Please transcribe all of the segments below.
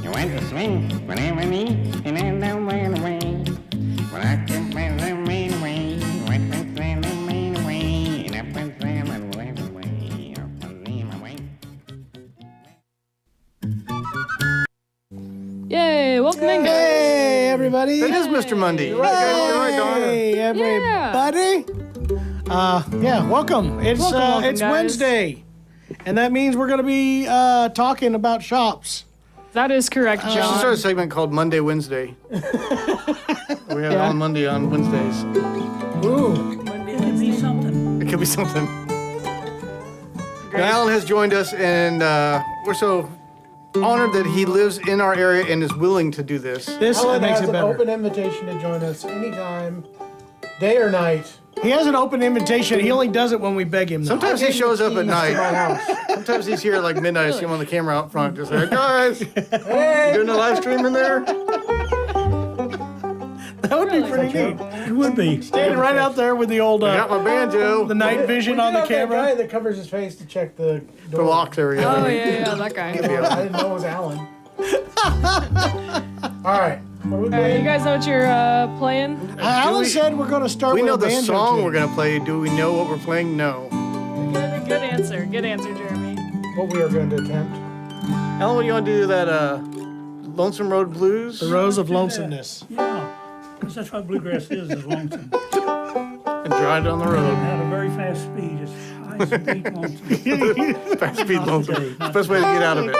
I went to swing whenever I need, and then don't run away. When I can find the main way, went to send the main way, and up and send and went away, up and leave my way. Yay, welcome in, guys. Hey, everybody. That is Mr. Mundy. You're right, Donna. Hey, everybody. Welcome. It's Welcome, it's guys. Wednesday, and that means we're going to be talking about shops. That is correct, We should start John. a segment called Monday Wednesday. We have it Yeah. on Monday on Wednesdays. Ooh. It could be something. It could be something. Great. Now, Alan has joined us, and we're so honored that he lives in our area and is willing to do this. This Alan makes has it an better. open invitation to join us anytime, day or night. He has an open invitation. He only does it when we beg him. Though. Sometimes he Give shows the up at keys to my night. house. Sometimes he's here at like midnight. I see him on the camera out front, just like, guys, Hey, you doing a live stream in there? That would be pretty neat. It would be. Standing right out there with the old I got my banjo. the night vision we on the do have that guy camera. that covers his face to check the The door. lock area. Oh, yeah, that guy. I didn't know it was Alan. All right. What are we You playing? guys know what you're playing? Alan said we're going to start We with know a the banjo song tune. we're going to play. Do we know what we're playing? No. Good answer. Good answer, Jeremy. What we are going to attempt. Alan, what do you want to do? That Lonesome Road Blues? The Rose of Lonesomeness. Yeah. Because that's what bluegrass is lonesome. And drive down the road. At a very fast speed. It's high speed lonesome. Fast speed Not lonesome. today, It's the not best way to get out of it.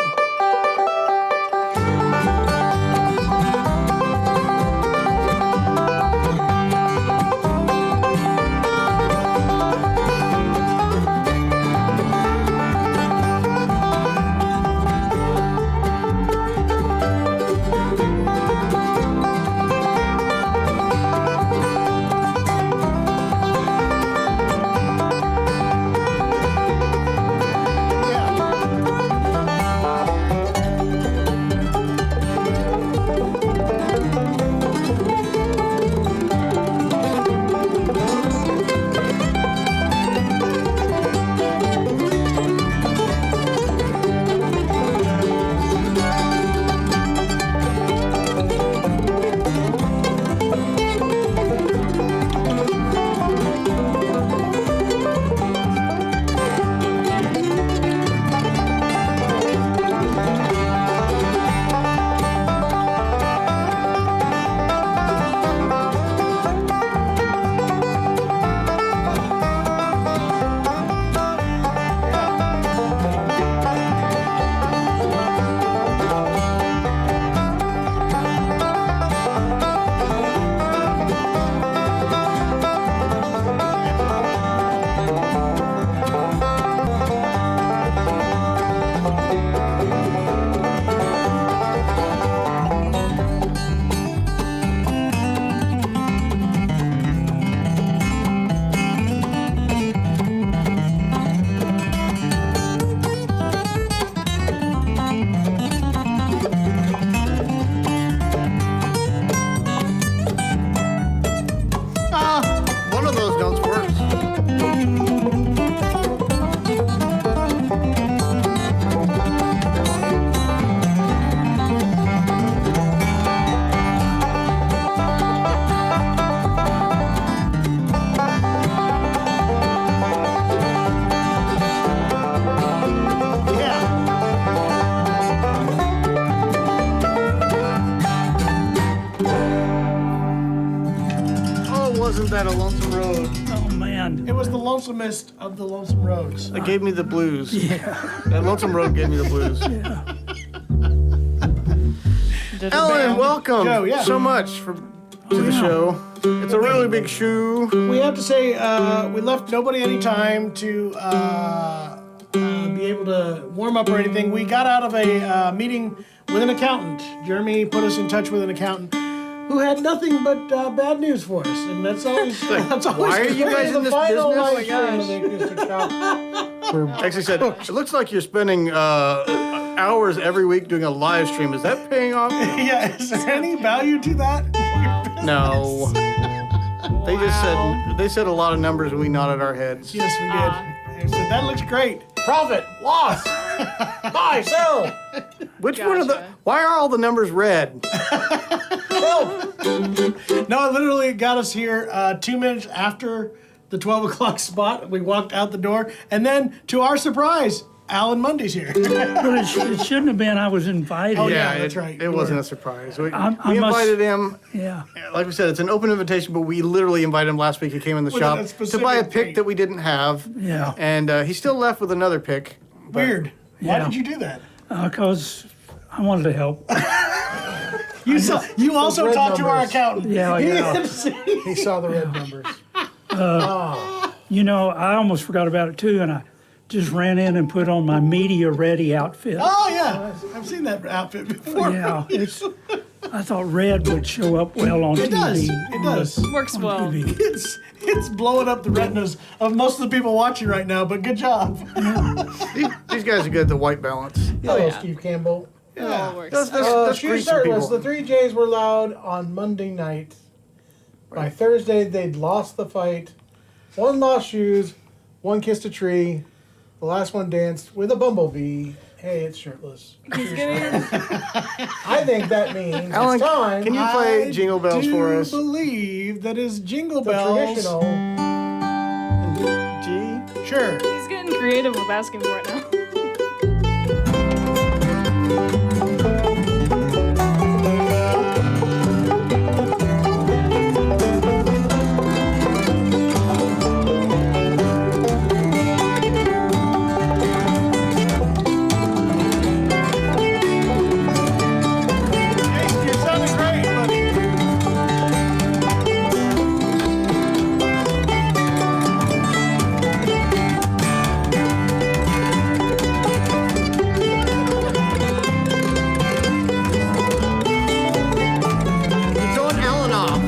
One of those notes works. Oh, wasn't that a lonesome road? Oh, man. It was the lonesomest of the lonesome roads. That gave me the blues. Yeah. That lonesome road gave me the blues. Ellen, welcome Joe, yeah. so much to the show. It's a really big shoe. We have to say we left nobody any time to be able to warm up or anything. We got out of a meeting with an accountant. Jeremy put us in touch with an accountant who had nothing but bad news for us, and that's always that's always Why are you great. guys in this Final business? live stream of the Acoustic Shop. Actually said, it looks like you're spending hours every week doing a live stream. Is that paying off? Yeah, is there any value to that? No. They said a lot of numbers and we nodded our heads. Yes, we did. They said that looks great. Profit, loss, buy, sell. Which one of the? Gotcha. Why are all the numbers red? No, it literally got us here 2 minutes after the 12 o'clock spot. We walked out the door, and then to our surprise, Alan Mundy's here. Well, it shouldn't have been. I was invited. Oh, yeah. that's right. It wasn't a surprise. We I must- invited him. Yeah. Like we said, it's an open invitation, but we literally invited him last week. He came in the With shop a to specific buy a pick date. that we didn't have. Yeah. And he still left with another pick. but- Weird. Why Yeah. did you do that? Because I wanted to help. You also red talked to our numbers. accountant. Yeah, yeah. He saw the red numbers. You know, I almost forgot about it too, and I just ran in and put on my media ready outfit. Oh, yeah. I've seen that outfit before. Yeah, I thought red would show up well on It TV. does. It does. Works On well. TV. It's blowing up the retinas of most of the people watching right now, but good job. These guys are good at the white balance. Hello, yeah. Steve Campbell. It all works. Let's Shoe greet some shirtless. people. The 3 J's were loud on Monday night. By Thursday, they'd lost the fight. One lost shoes. One kissed a tree. The last one danced with a bumblebee. Hey, it's shirtless. He's getting I think that means Alan, it's time. can you play I Jingle Bells for us? I believe that is Jingle the Bells. traditional. G? Sure. he's getting creative with asking for it now. Hey, you're sounding great, buddy. You're throwing Alan off.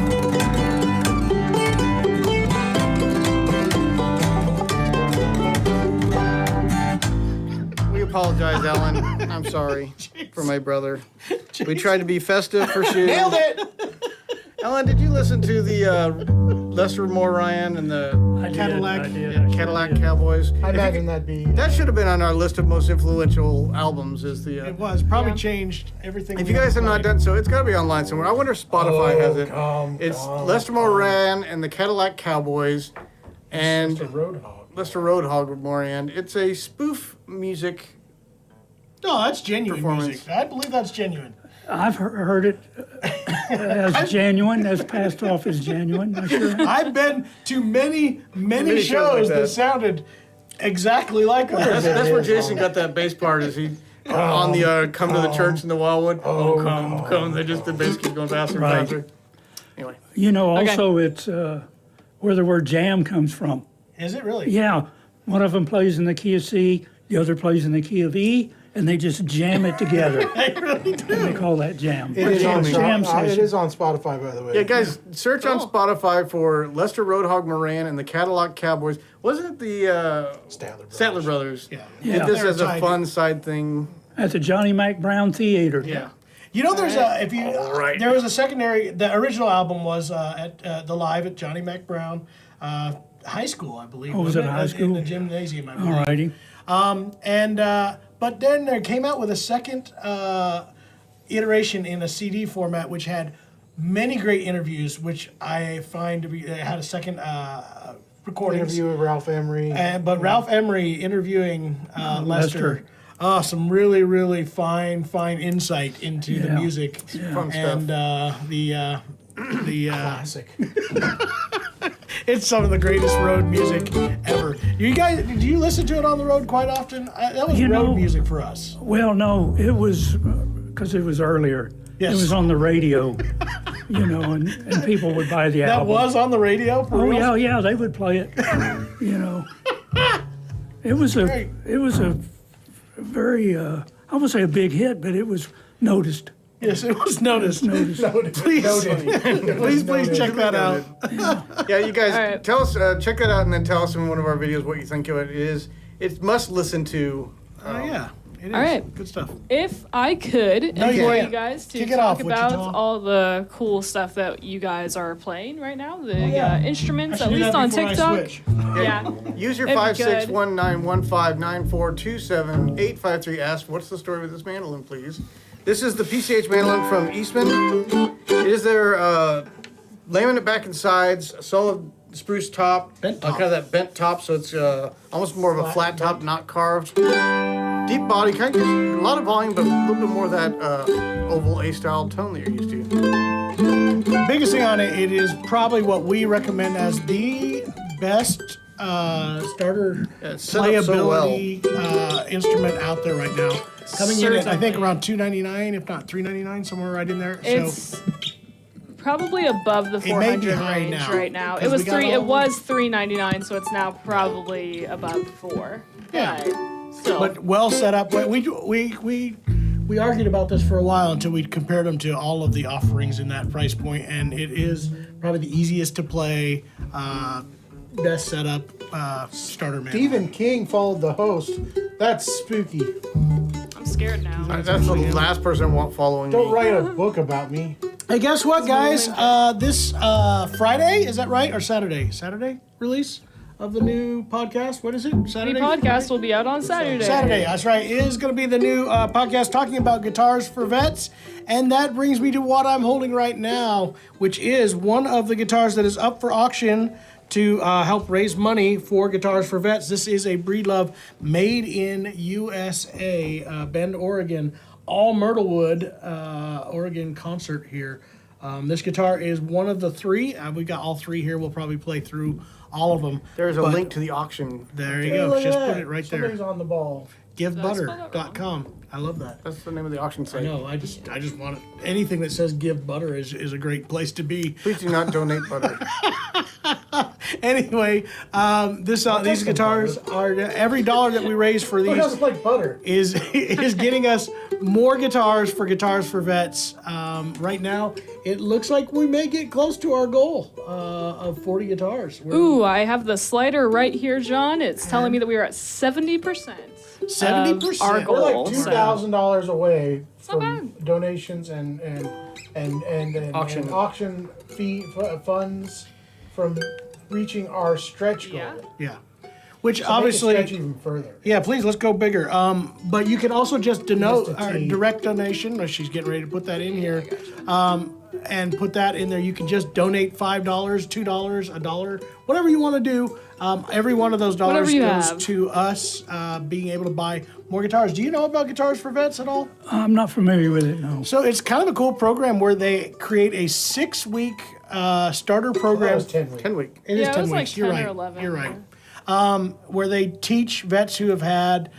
We apologize, Alan. I'm sorry for my brother. We tried to be festive for Shoe. Nailed it. Alan, did you listen to the Lester Moran and the I did, Cadillac. I did. Cadillac Cowboys? I imagine that'd be. That should have been on our list of most influential albums. Is the It was probably changed everything. if we you guys have ever not played. done so, it's got to be online somewhere. I wonder if Spotify has it. come It's on. Lester Moran and the Cadillac Cowboys, and Mr. Roadhog. Lester Roadhog Moran. It's a spoof music. No, that's genuine Performance. music. I believe that's genuine. I've heard it as genuine, as passed off as genuine. I sure have. I've been to many Many shows shows like that that. sounded exactly like That's, that. that's where Jason got that bass part. Is he on the "Come to the Church" in the Wildwood? Oh, come! They just the bass keeps going faster and Right. faster. Anyway, You know, also it's where the word jam comes from. Is it really? Yeah, one of them plays in the key of C, the other plays in the key of E, and they just jam it together. They really do. And they call that jam. It is, on, Jam it session. is on Spotify, by the way. yeah, guys, search on Cool. Spotify for Lester Roadhog Moran and the Cadillac Cowboys. Wasn't it the Statler Brothers. Statler Brothers? Yeah. Yeah. Did this They're as a tied. fun side thing. At the Johnny Mac Brown Theater. Yeah. You know, there's a if you right. there was a secondary. The original album was at the live at Johnny Mac Brown High School, I believe. Oh, was wasn't it high In school? the gymnasium, I believe. All righty. But then they came out with a second iteration in a CD format, which had many great interviews, which I find to be they had a second recordings. Interview with Ralph Emery. But Ralph Emery interviewing Lester. Lester. Some really, really fine insight into the Yeah. music Fun and stuff. the Classic. it's some of the greatest road music ever. You guys, did you listen to it on the road quite often? That was You road know- music for us. Well, no, it was because it was earlier. Yes. It was on the radio, you know, and people would buy the That album. was on the radio. For Oh real? yeah, they would play it. You know, it was Great. a very I would say a big hit, but it was noticed. Yes, it was noticed. Noticed. Please, please check that out. Yeah, you guys, All right. tell us, check that out, and then tell us in one of our videos what you think of it is. It's must listen to. Oh yeah, It is. All right. Good stuff. If I could No, you employ can't. you guys to Kick it talk off, about Wichita. all the cool stuff that you guys are playing right now, the yeah. instruments, I at should do least that on before I TikTok. switch. Yeah. Use your If you could. 5619159427853. Ask, what's the story with this mandolin, please? This is the PCH mandolin from Eastman. It is their laminate back and sides, solid spruce top, Bent top. kind of that bent top, so it's almost more of a flat top, not carved. Deep body, kind of a lot of volume, but a little bit more of that oval A-style tone that you're used to. Biggest thing on it, it is probably what we recommend as the best starter it's set up so playability instrument out there right now. Coming in at, I think, around $299, if not $399, somewhere right in there. It's probably above the It may be 400 high range now, right now. It because was we got three. all It was $399, so it's now probably above $4. Yeah. But still, but well set up. We argued about this for a while until we compared them to all of the offerings in that price point, and it is probably the easiest to play, best setup starter man. Stephen King followed the host. That's spooky. I'm scared now. That's the last person I want following Don't me. write a book about me. Hey, guess what, guys? This Friday, is that right? Or Saturday? Saturday release of the new podcast? What is it? The Saturday? podcast will be out on Saturday. Saturday, that's right. It is going to be the new podcast talking about guitars for vets. And that brings me to what I'm holding right now, which is one of the guitars that is up for auction to help raise money for Guitars for Vets. This is a Breedlove made in USA, Bend, Oregon, all Myrtlewood, Oregon concert here. This guitar is one of the three. We got all three here. We'll probably play through all of them. There's a But link to the auction. There you Hey, go. look at Just that. put it right Somebody's there. on the ball. GiveButter.com. I love that. That's the name of the auction site. No, I just want it. Anything that says give butter is a great place to be. Please do not donate butter. Anyway, these guitars are every dollar that we raise for Who these doesn't like butter? is getting us more guitars for Guitars for Vets. Right now, it looks like we may get close to our goal of 40 guitars. Ooh, I have the slider right here, John. It's telling me that we are at 70%. 70%. Our We're goal. like so- $2,000 away not from donations and Auction. auction fee funds from reaching our stretch goal. Yeah. Yeah. Which So make it obviously. stretch even further. Yeah, please, let's go bigger. But you can also just denote Just a our T. direct donation. She's getting ready to put that in here. And put that in there. You can just donate $5, $2, $1, whatever you want to do. Every one of those dollars Whatever you goes have. to us being able to buy more guitars. Do you know about Guitars for Vets at all? I'm not familiar with it, no. So it's kind of a cool program where they create a 6-week starter That program. was 10 weeks. 10 week. It is Yeah, it 10 was weeks. like You're 10 right. or 11. You're right. Where they teach vets who have had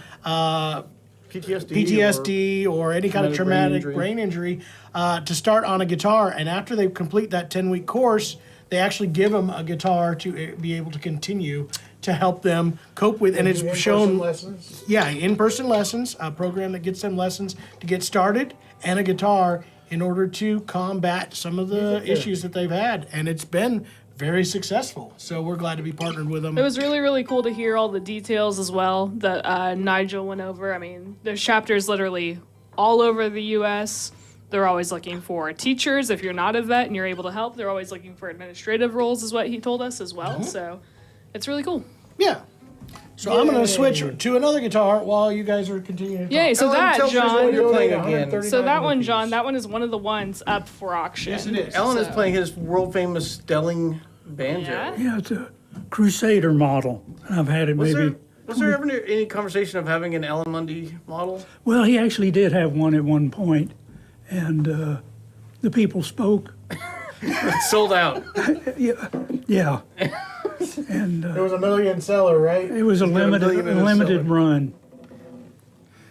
PTSD or any kind of traumatic brain injury to start on a guitar. And after they complete that 10-week course, they actually give them a guitar to be able to continue to help them cope with. And Do it's in-person shown, lessons. yeah, in-person lessons, a program that gets them lessons to get started and a guitar in order to combat some of the issues that they've had. And it's been very successful. So we're glad to be partnered with them. It was really, really cool to hear all the details as well that Nigel went over. I mean, there's chapters literally all over the U.S. They're always looking for teachers. If you're not a vet and you're able to help, they're always looking for administrative roles, is what he told us as well. So it's really cool. Yeah. So I'm going to switch to another guitar while you guys are continuing to Yay, talk. so that, tell us what John. you're playing Donate again. 139 So that one, rupees. John, that one is one of the ones up for auction. Yes, it is. Ellen is So- playing his world famous Stelling banjo. Yeah. Yeah, it's a Crusader model. I've had it Was maybe. there ever any conversation of having an Ellen Mundy model? Well, he actually did have one at one point, and the people spoke. It's sold out. Yeah. And It was a million seller, right? it was a got a limited million in his limited cellar. run.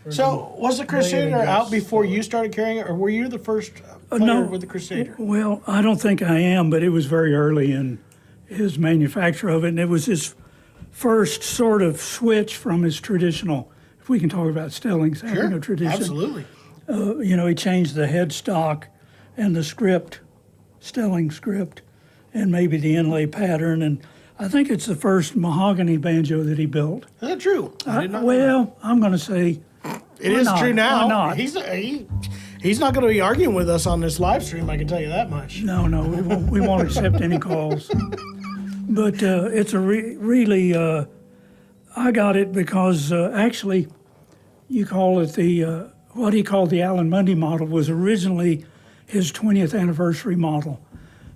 So was the Crusader Million out guests. before you started carrying it, or were you the first player No. with the Crusader? Well, I don't think I am, but it was very early in his manufacture of it, and it was his first sort of switch from his traditional. If we can talk about Stelling's having a tradition, Absolutely. You know, he changed the headstock and the script, Stelling script, and maybe the inlay pattern, and I think it's the first mahogany banjo that he built. Is that true? I did not know Well, I'm going to say It is not? true now. Why not? He's not going to be arguing with us on this live stream. I can tell you that much. No, we won't accept any calls. But it's a really, I got it because actually, you call it what he called the Alan Mundy model was originally his 20th anniversary model.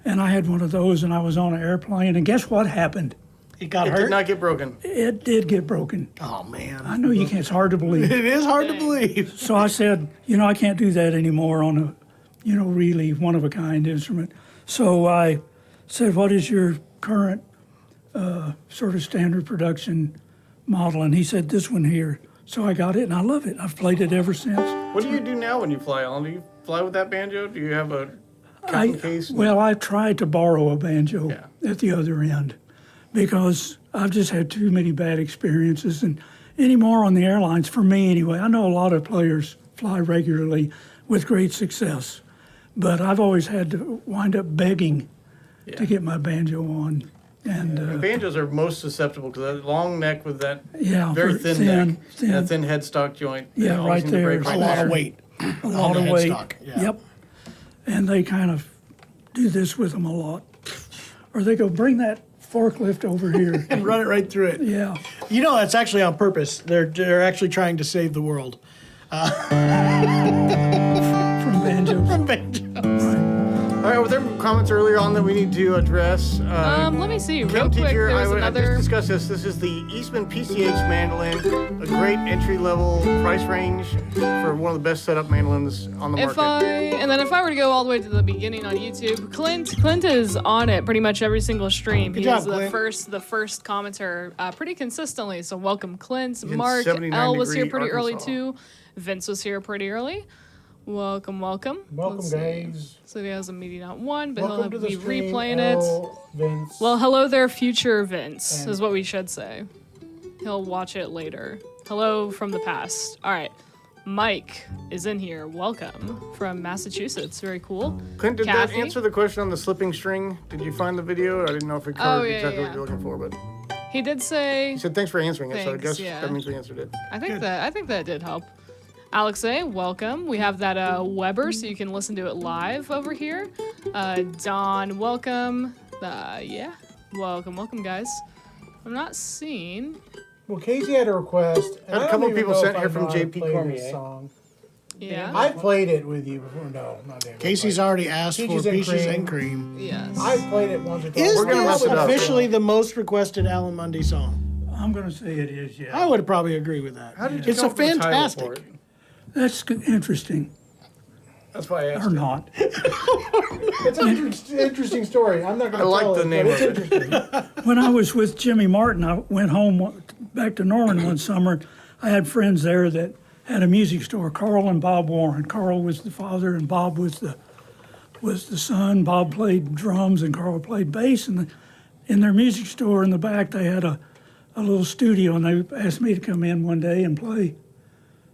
And I had one of those, and I was on an airplane, and guess what happened? It got It hurt. did not get broken. It did get broken. Oh man, I know you can't, it's hard to believe. it is hard to believe. So I said, I can't do that anymore on a, really one-of-a-kind instrument. So I said, what is your current sort of standard production model? And he said, this one here. So I got it, and I love it. I've played it ever since. What do you do now when you fly, Alan? Do you fly with that banjo? Do you have a cotton case? Well, I tried to borrow a banjo Yeah. at the other end because I've just had too many bad experiences. And anymore on the airlines, for me anyway, I know a lot of players fly regularly with great success, but I've always had to wind up begging to get my banjo on. And Banjos are most susceptible because that long neck with that yeah, very for thin neck and a thin headstock joint. They Yeah, always right seem to there. break A A right lot there. of weight. a lot of the weight. headstock, yeah. Yep. And they kind of do this with them a lot. Or they go, bring that forklift over here. And run it right through it. Yeah. That's actually on purpose. They're actually trying to save the world. From banjos. From banjos. All right, were there comments earlier on that we need to address? Let me see. Real Chem quick, teacher, there I was just another. discussed this. This is the Eastman PCH mandolin, a great entry-level price range for one of the best setup mandolins on the If market. if I were to go all the way to the beginning on YouTube, Clint is on it pretty much every single stream. Good He job, is the first commenter pretty consistently. So welcome, Clint. In Mark 79 L was here degree pretty early Arkansas. too. Vince was here pretty early. Welcome. Welcome, Let's see. guys. So he has a meeting at 1, but Welcome to he'll the be stream, replaying L, Vince. Well, hello there, future Vince, And- is what we should say. He'll watch it later. Hello from the past. All right. Mike is in here. Welcome from Massachusetts. Very cool. Clint, did Kathy? that answer the question on the slipping string? Did you find the video? I didn't know if it covered yeah, exactly yeah. what you're looking for, but He did say, he said thanks for answering it, so I Thanks, guess yeah. that means we answered it. I think that did help. Alex A, welcome. We have that Weber, so you can listen to it live over here. Don, welcome. Welcome, guys. I'm not seeing. Well, Casey had a request. And Had a I don't couple even people know sent if here I from know how to JP play Cormier. this song. Yeah. I played it with you before. No, not David. Casey's already asked for Peaches and peaches cream. and cream. Yes. I played it once or twice. Is We're gonna mess this it up. officially the most requested Alan Mundy song? I'm going to say it is, yeah. I would probably agree with that. How did you It's come a up with the title for fantastic. it? That's interesting, That's why I asked. or you. not. It's an interesting story. I'm not going I to like tell the it, name but it's of it. interesting. When I was with Jimmy Martin, I went home back to Norman one summer. I had friends there that had a music store, Carl and Bob Warren. Carl was the father and Bob was the son. Bob played drums and Carl played bass. And in their music store in the back, they had a little studio, and they asked me to come in one day and play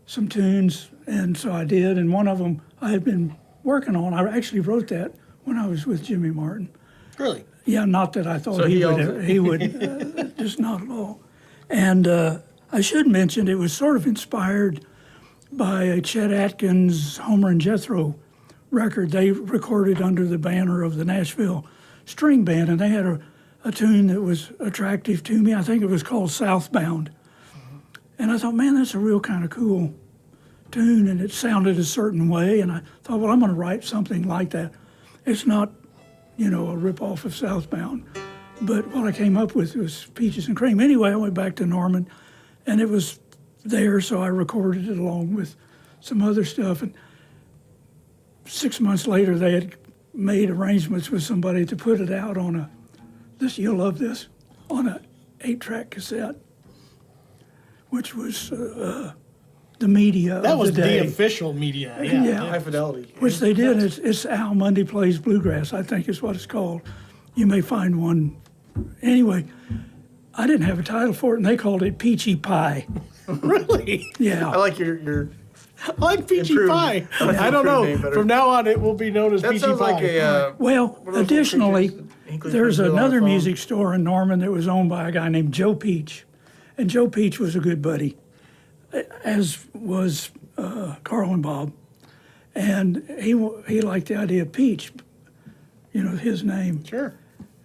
some tunes. And so I did, and one of them I had been working on. I actually wrote that when I was with Jimmy Martin. Really? Yeah, not that I thought So he owns he would, just not at all. And I should mention it was sort of inspired by a Chet Atkins, Homer and Jethro record. They recorded under the banner of the Nashville String Band, and they had a tune that was attractive to me. I think it was called Southbound. And I thought, man, that's a real kind of cool tune, and it sounded a certain way. And I thought, well, I'm going to write something like that. It's not, a ripoff of Southbound. But what I came up with was Peaches and Cream. Anyway, I went back to Norman, and it was there, so I recorded it along with some other stuff. And 6 months later, they had made arrangements with somebody to put it out on you'll love this, on a 8-track cassette, which was the media That of was the day. the official media. Yeah. High fidelity. Which they did. It's Al Mundy Plays Bluegrass, I think is what it's called. You may find one. Anyway, I didn't have a title for it, and they called it Peachy Pie. Really? Yeah. I like your I like Peachy Improved. Pie. I like the I don't know. improved name better. From now on, it will be known as that Peachy sounds Pie. like a Well, one of those little additionally, creatures that Hinkley there's Frisbee on another the phone. music store in Norman that was owned by a guy named Joe Peach. And Joe Peach was a good buddy, as was Carl and Bob, and he liked the idea of Peach, his name. Sure.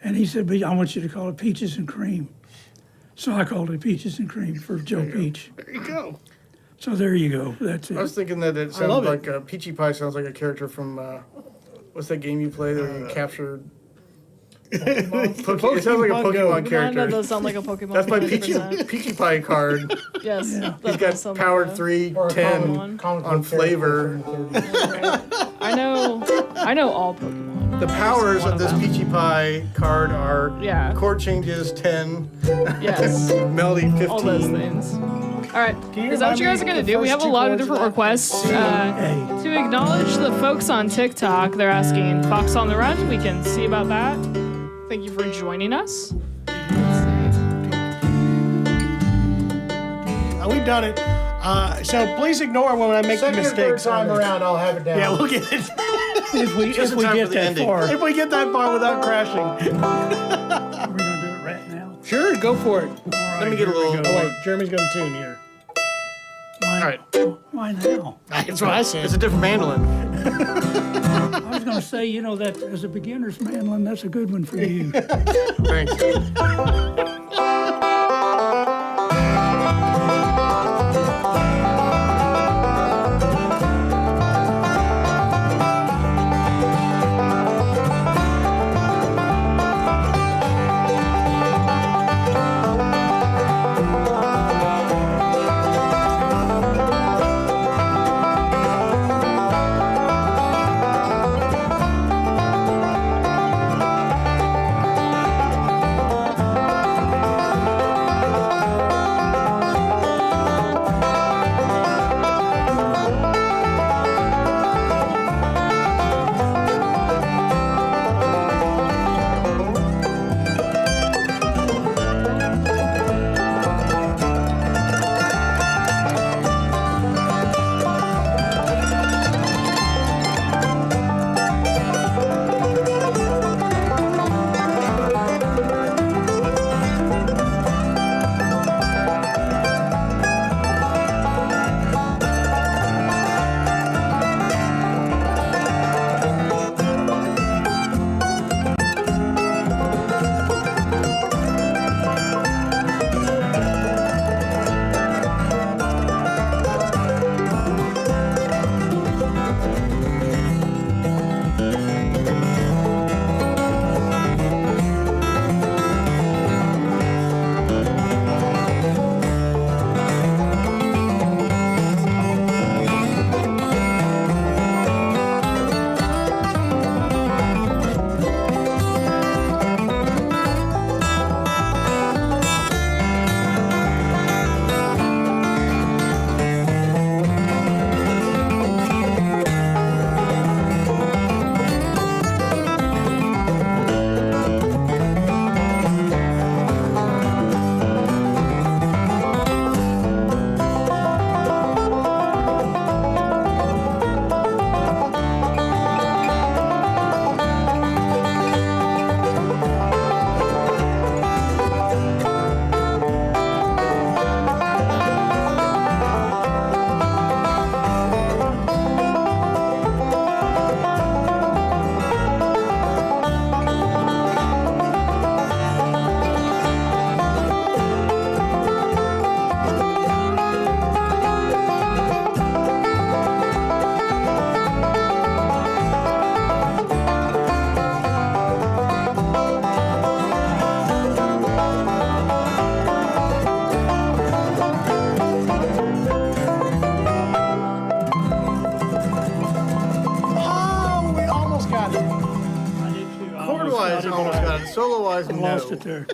And he said, "But I want you to call it Peaches and Cream." So I called it Peaches and Cream for Joe Peach. There you go. So there you go. That's I was it. thinking that it love sounds it. like Peachy Pie sounds like a character from what's that game you play that you capture? It sounds like a Pokemon Go. Pokemon That character. does sound like a Pokemon. That's my 100%. Peachy Pie card. Yes. Yeah. that He's does got sound powered like 3, Or a 10 comic on book flavor. a- I know all Pokemon. The powers One of this them. Peachy Pie card are Yeah. chord changes 10, Yes. melody 15. All those things. All right. you Is that what remind you guys me are going the to do? We first have a two lot of chords of different that? requests. Hey, To acknowledge the folks on TikTok, they're asking Fox on the Run. We can see about that. Thank you for joining us. We've done it. So please ignore when I make Second or third mistakes. time around, I'll have it down. Yeah, we'll get it. if we Just in time get for the that ending. far, If we get that far without crashing. we're gonna do it right now. Sure, go for it. Let me get a little. Oh, wait, Jeremy's going to tune here. Why, All right. Why now? That's what I said. It's a different mandolin. I was gonna say, that as a beginner's mandolin, that's a good one for you. Thanks. Chord-wise, I almost got it. Solo-wise, no. Lost it there.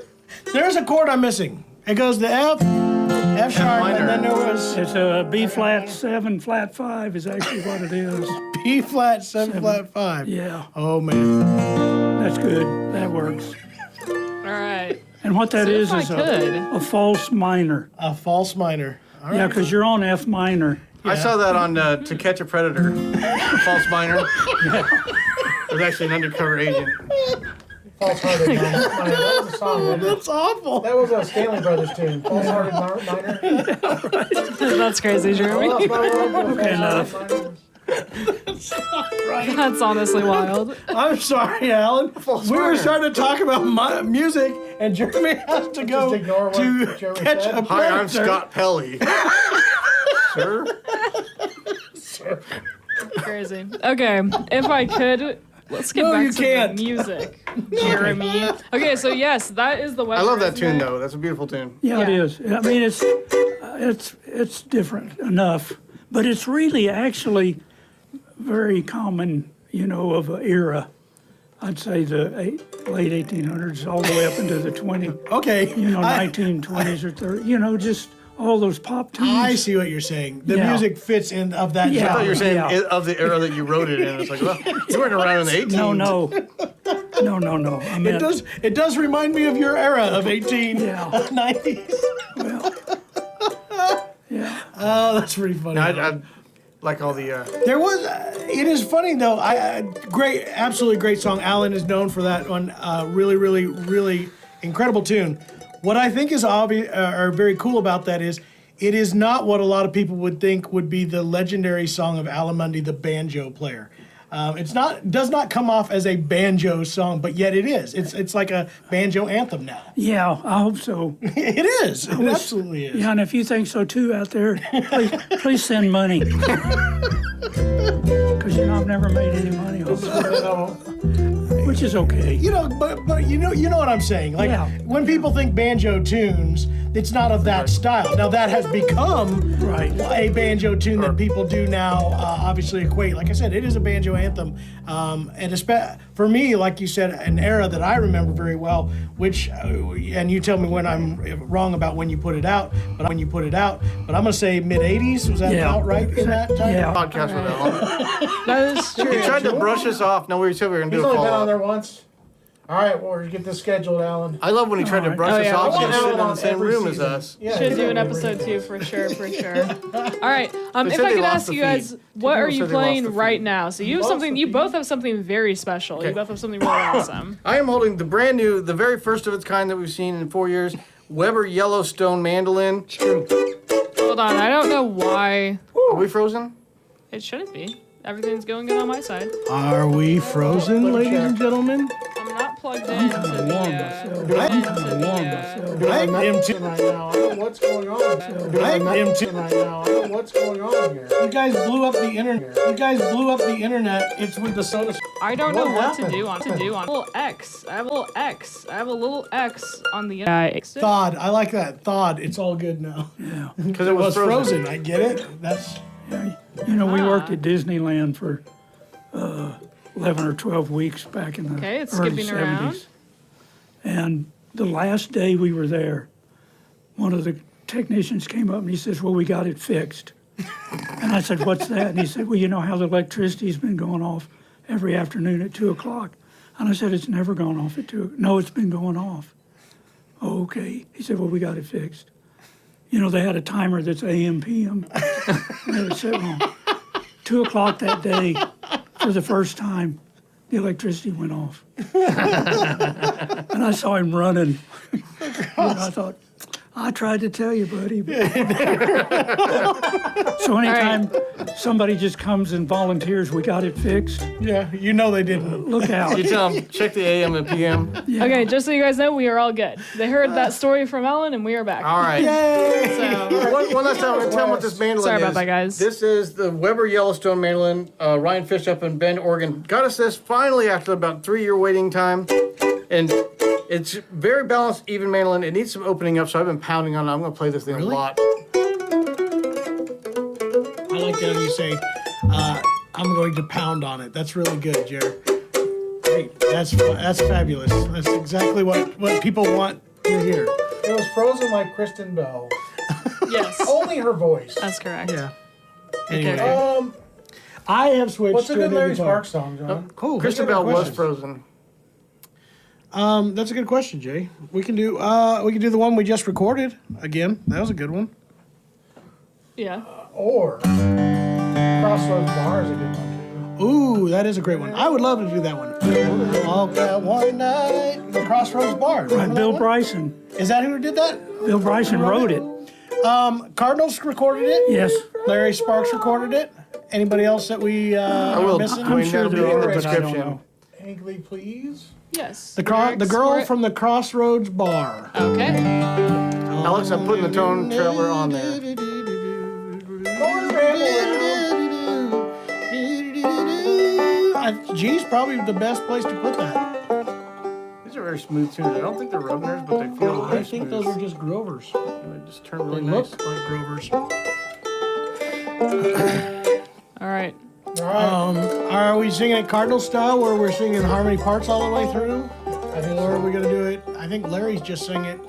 There's a chord I'm missing. It goes to F, F sharp, minor. and then there was It's a B flat 7 flat 5 is actually what it is. B flat, 7 flat 5. Yeah, Oh man. that's good. That works. All right. And what that So is if I is could- a false minor. A false minor. All right. Yeah, because you're on F minor. I saw that on To Catch a Predator. False minor. It was actually an undercover agent. False Hearted Miner. That was a song. Wasn't it? That's awful. That was a Stanley Brothers tune. False Hearted Miner. That's crazy, Jeremy. Okay, enough. That's honestly wild. I'm sorry, Alan. We were starting to talk about music, and Jeremy has to go Just ignore what to Jeremy catch said. a Hi, I'm predator. Scott Pelly. Sir? Crazy. Okay, if I could, let's get No, back you to can't. the music, Jeremy. Okay, so yes, that is the web. I love that version. tune, though. That's a beautiful tune. Yeah, it Yeah. is. I mean, it's different enough, but it's really actually very common, of an era. I'd say the late 1800s all the way up into the Okay. 1920s or 30s, just all those pop tunes. I see what you're saying. The Yeah. music fits in of that Yeah. I thought you were saying Yeah. of the era that you wrote it in. It's like, well, you weren't around in the 18s. No. I mean, It does remind me of your era of 1890s. well, yeah. Oh, that's pretty funny. I like all the. There was. It is funny though. Great, absolutely great song. Alan is known for that one. Really, really, really incredible tune. What I think is obvious or very cool about that is, it is not what a lot of people would think would be the legendary song of Alan Mundy, the banjo player. Does not come off as a banjo song, but yet it is. It's like a banjo anthem now. Yeah, I hope so. It is. It absolutely is. Yeah, and if you think so too out there, please send money. Because I've never made any money off it, which is okay. But you know what I'm saying. Like Yeah. when people think banjo tunes, it's not of that style. Now that has become Right. a banjo tune that people do now. Obviously equate. Like I said, it is a banjo anthem, and for me, like you said, an era that I remember very well. Which, and you tell me when I'm wrong about when you put it out. But I'm gonna say mid '80s. Was that Yeah. about right in that time? Yeah. Podcast with Alan. That is true. He tried to brush us off. No, we said we were going to He's do a only been on follow there once. All right, well, we're get this scheduled, Alan. I love when he tried to brush Oh, us yeah. off. I He want was sitting in Alan the on same every room season. as us. Yeah, Should do an every episode season. 2 for sure. All right. They If said I they could lost ask the you guys, feed. what are People you said they lost playing the right feed. now? So you have Lost something. the You feed. both have something very special. You Okay. both have something really awesome. I am holding the brand new, the very first of its kind that we've seen in 4 years, Weber Yellowstone mandolin. Hold on. I don't know why Are we frozen? it shouldn't be. Everything's going good on my side. Are we frozen, ladies and gentlemen? I'm not plugged into the. I am too. Right now, I don't know what's going on. I am too. Right now, I don't know what's going on here. You guys blew up the internet. It's with the soda. I don't know What what to happened? do on. Little X. I have a little X. I have a little X on the. Thawed. I like that. Thawed. It's all good now. Yeah. Because it It was was frozen. frozen. I get it. That's. We worked at Disneyland for 11 or 12 weeks back in the Okay, it's early skipping 70s. around. And the last day we were there, one of the technicians came up and he says, well, we got it fixed. And I said, what's that? And he said, well, you know how the electricity's been going off every afternoon at 2 o'clock. And I said, it's never gone off at 2. No, it's been going off. Oh, okay. He said, well, we got it fixed. They had a timer that's AM, PM. And it said, well, 2 o'clock that day, for the first time, the electricity went off. And I saw him running. And I thought, I tried to tell you, buddy. So anytime somebody just comes and volunteers, we got it fixed, Yeah. You know they didn't. look out. You tell them, check the AM and PM. Okay, just so you guys know, we are all good. They heard that story from Ellen, and we are back. All right. So, One last time, tell them what this mandolin Sorry is. about that, guys. This is the Weber Yellowstone mandolin. Ryan fished up in Bend, Oregon. Got us this finally after about 3-year waiting time. And it's very balanced, even mandolin. It needs some opening up, so I've been pounding on it. I'm going to play this thing a lot. I like that you say, I'm going to pound on it. That's really good, Jared. Great. That's fabulous. That's exactly what people want to hear. It was frozen like Kristen Bell. yes, Only her voice. that's correct. Yeah. Anyway, Um, I have switched what's a to good Larry guitar. Sparks song, John? Cool. Kristen That's a Bell good was question. frozen. That's a good question, Jay. We can do the one we just recorded again. That was a good one. Yeah. Or Crossroads Bar is a good one, too. Ooh, that is a great one. I would love to do that one. Walked out one night, the Crossroads Bar. Right, Remember that Bill one? Bryson. Is that who did that? Bill Bryson wrote it. Cardinals recorded it. Yes. Larry Sparks recorded it. Anybody else that we I are will. missing? I'm sure that'll be there in the are, but I don't description. know. Higley, please. Yes. The lyrics girl for it. from the Crossroads Bar. Okay. Alex, I'm putting the tone trailer on there. G's probably the best place to put that. These are very smooth tunes. I don't think they're Rubners, but they feel very I think smooth. those are just Grovers. They just turn They really nice. look like Grovers. All right. Are we singing it Cardinal style, where we're singing harmony parts all the way through? Or are we gonna do it? I think Larry's just singing it.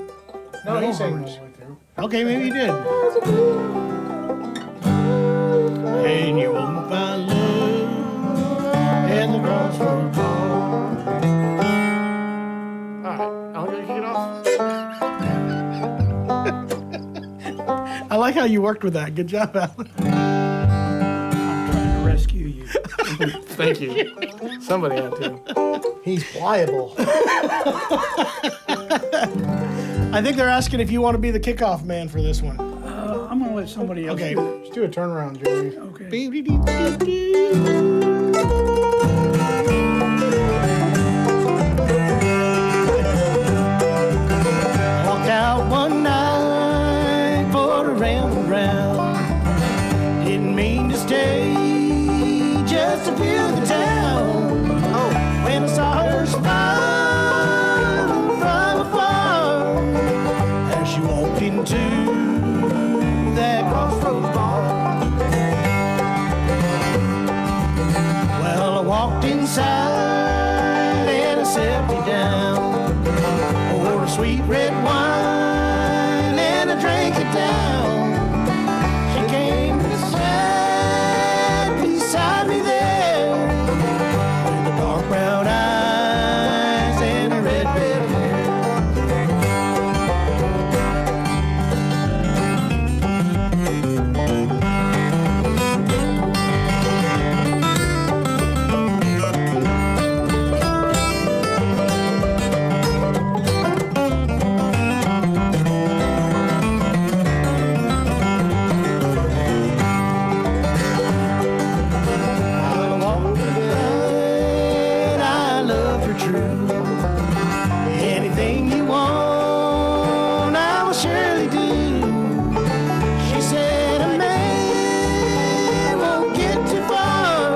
No, he's saying all harmonies. the way through. Okay, maybe he did. And you won't find love at the Crossroads Bar. All right, I'm gonna kick it off. I like how you worked with that. Good job, Alan. I'm trying to rescue you. Thank you. Somebody had to. He's pliable. I think they're asking if you want to be the kickoff man for this one. I'm going to let somebody else Okay. do it. Just do a turnaround, Jerry. Okay. Walked out one night for a ramble round. Didn't mean to stay, just to view the town. Oh, when I saw her smile from afar as she walked into that Crossroads Bar. Well, I walked inside and I sat me down. Poured a sweet red wine and I drank it down. She came and sat beside me there with the dark brown eyes and the red hair. I love her true. Anything you want, I will surely do. She said a man won't get too far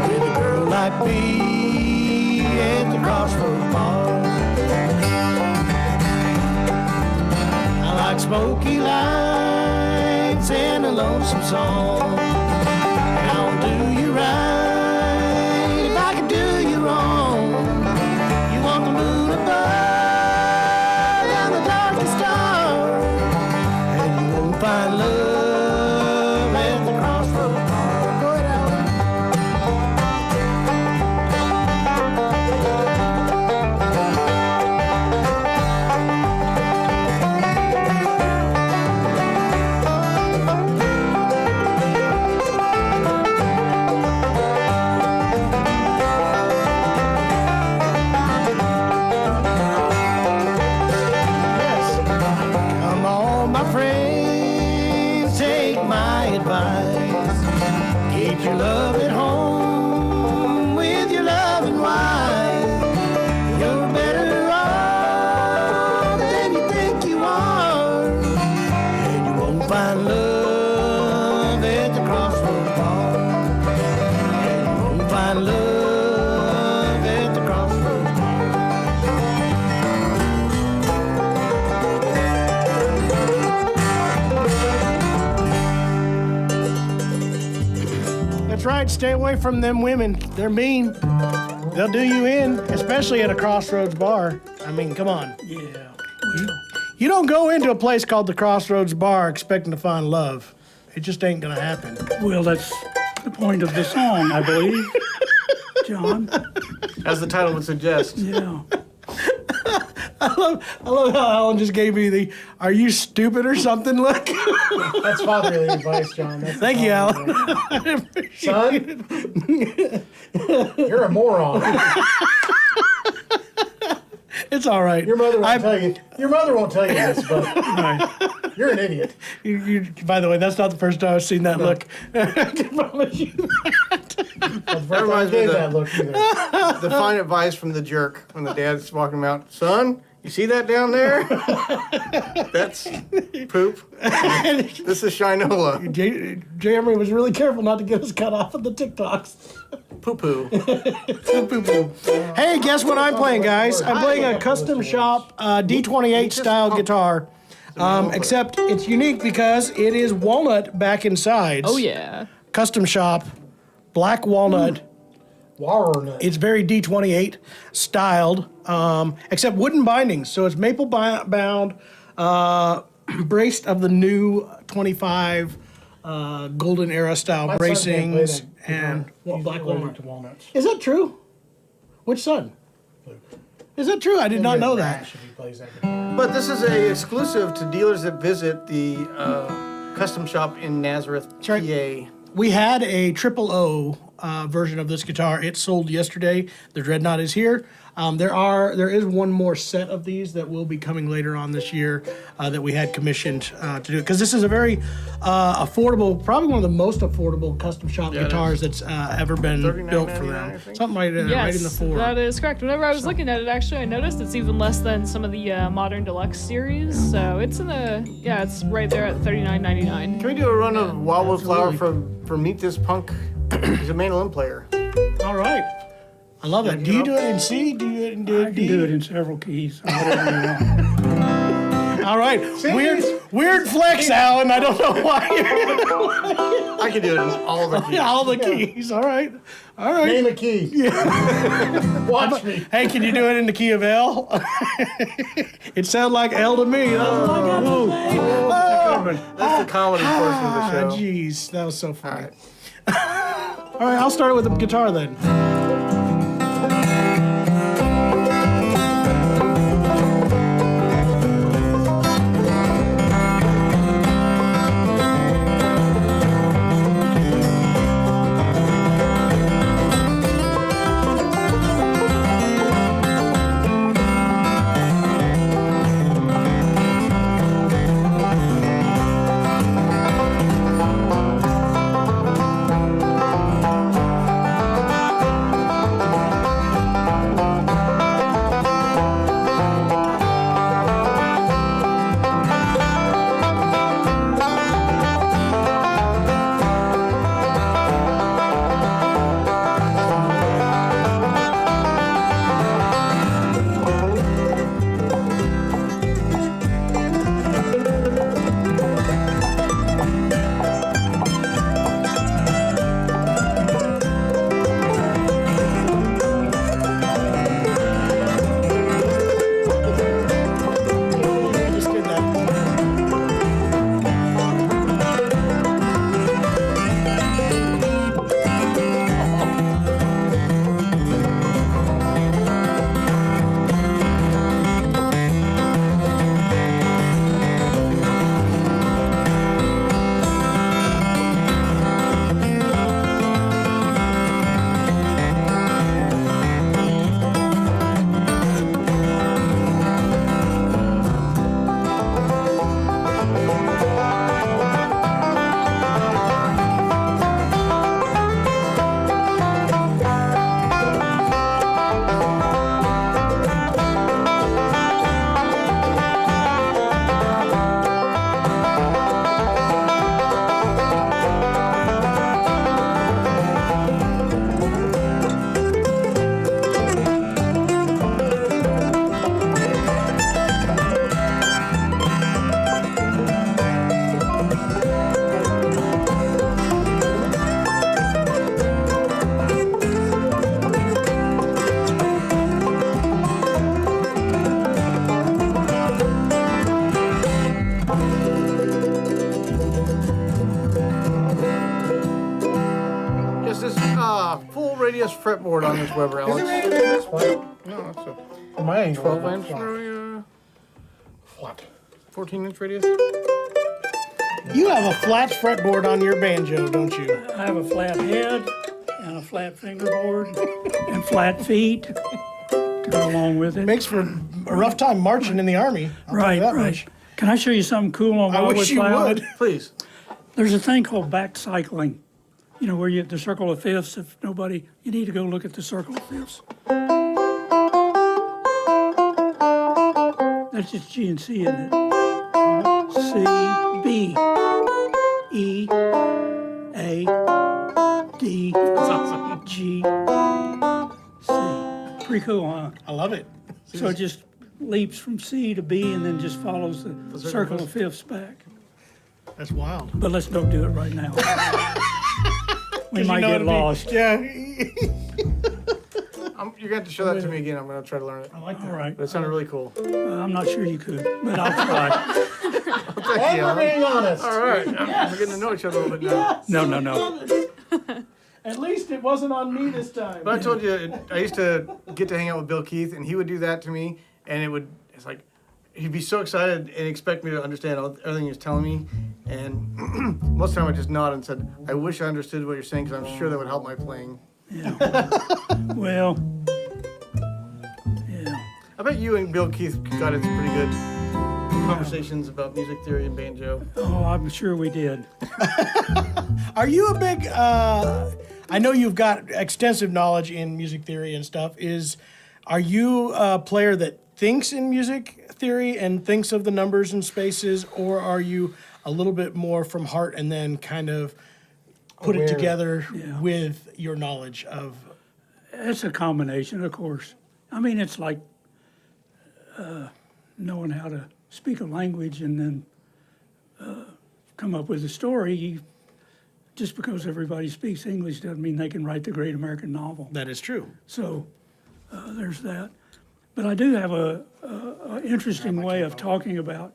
with a girl like me at the Crossroads Bar. I like smoky lights and a lonesome song. I'll do you right if I can do you wrong. You want the moon above and the darkest star, and you won't find love at the Crossroads Bar. Go ahead, Alan. Yes. Come on, my friends, take my advice. Keep your love at home with your loving wife. You're better off than you think you are, and you won't find love at the Crossroads Bar. And you won't find love at the Crossroads Bar. That's right. Stay away from them women. They're mean. They'll do you in, especially at a Crossroads Bar. I mean, come on. Yeah. Well, You don't go into a place called the Crossroads Bar expecting to find love. It just ain't gonna happen. well, that's the point of the song, I believe. John? As the title would suggest. Yeah. I love how Alan just gave me the "Are you stupid or something?" look. That's fatherly advice, John. That's Thank you, fatherly Alan. advice. Son, you're a moron. It's all right. Your mother won't tell you. Your mother won't tell you this, but you're an idiot. By the way, that's not the first time I've seen that look. I can promise you that. That's the first time I gave that look either. The fine advice from the jerk when the dad's walking him out. Son, you see that down there? That's poop. This is Shinola. Jeremy was really careful not to get us cut off of the TikToks. Poo-poo. Hey, guess what I'm playing, guys? I'm playing a custom shop D28 style guitar. Except it's unique because it is walnut back and sides. Oh yeah. Custom shop, black walnut. Walnut. It's very D28 styled, except wooden bindings. So it's maple bound, braced of the new 25 golden era style My son can't play bracings that and guitar. He's black allergic walnut. to walnuts. Is that true? Which son? Is that true? I did not know that. Rash if he plays that guitar. But this is a exclusive to dealers that visit the custom shop in Nazareth, right. PA. We had a triple O version of this guitar. It sold yesterday. The Dreadnought is here. There is one more set of these that will be coming later on this year that we had commissioned to do it, because this is a very affordable, probably one of the most affordable custom shop guitars that's ever been built for $39.99, I them. think. Something right in Yes, the four. that is correct. Whenever I was looking at it, actually, I noticed it's even less than some of the Modern Deluxe series. So it's it's right there at $39.99. Can we do a run of Wildwood Flower for Meet This Punk? He's a mandolin player. All right. I love it. Do you do it in C? Do you do it in I D? can do it in several keys. Whatever you want. All right. Weird flex, Alan. I don't know why. I can do it in all the keys. All the keys. All right. Name a key. Watch me. Hey, can you do it in the key of L? It sounded like L to me. That's That's the comedy portion of the show. Jeez, that was so All funny. right. All right, I'll start with the guitar then. Just did that. Just this full radius fretboard on this Weber, Is Alex. it really this one? No, it's For my angle. 12 not inch flat. for Flat. 14-inch radius. You have a flat fretboard on your banjo, don't you? I have a flat head and a flat fingerboard and flat feet to go along with it. Makes for a rough time marching in the army. I'll tell you Right, that right. much. Can I show you something cool on I Wildwood wish you Flower? would. Please. There's a thing called back cycling. You know, where you the circle of fifths. If nobody, you need to go look at the circle of fifths. That's just G and C, isn't it? C, B, E, A, D, G, C. Pretty cool, huh? I love it. So it just leaps from C to B and then just follows the circle of fifths back. That's wild. But let's don't do it right now. We might You know get it'd be- lost. Yeah. You're going to have to show that to me again. I'm going to try to learn it. I like that. All right. But it sounded really cool. I'm not sure you could, but I'll try. Thank you, We're Alan. being honest. All right. We're getting to know each other a little bit now. No. At least it wasn't on me this time. But I told you, I used to get to hang out with Bill Keith, and he would do that to me, and it's like, he'd be so excited and expect me to understand everything he was telling me. And most of the time I just nodded and said, I wish I understood what you're saying, because I'm sure that would help my playing. Yeah. Well, yeah. I bet you and Bill Keith got into pretty good conversations about music theory and banjo. Oh, I'm sure we did. Are you a big? I know you've got extensive knowledge in music theory and stuff. Are you a player that thinks in music theory and thinks of the numbers and spaces, or are you a little bit more from heart and then kind of put it Aware. together Yeah. with your knowledge of? It's a combination, of course. I mean, it's like knowing how to speak a language and then come up with a story. Just because everybody speaks English doesn't mean they can write the great American novel. That is true. So there's that. But I do have a interesting way of talking about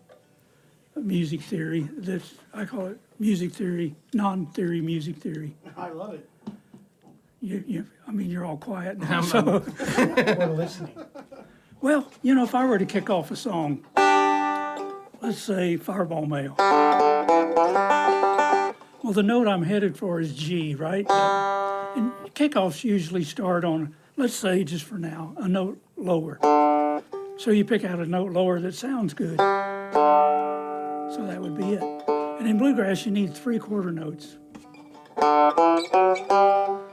music theory. I call it music theory, non-theory music theory. I love it. You're all quiet now. So, We're listening. well, if I were to kick off a song, let's say Fireball Mail. Well, the note I'm headed for is G, right? And kickoffs usually start on, let's say, just for now, a note lower. So you pick out a note lower that sounds good. So that would be it. And in bluegrass, you need 3/4 notes.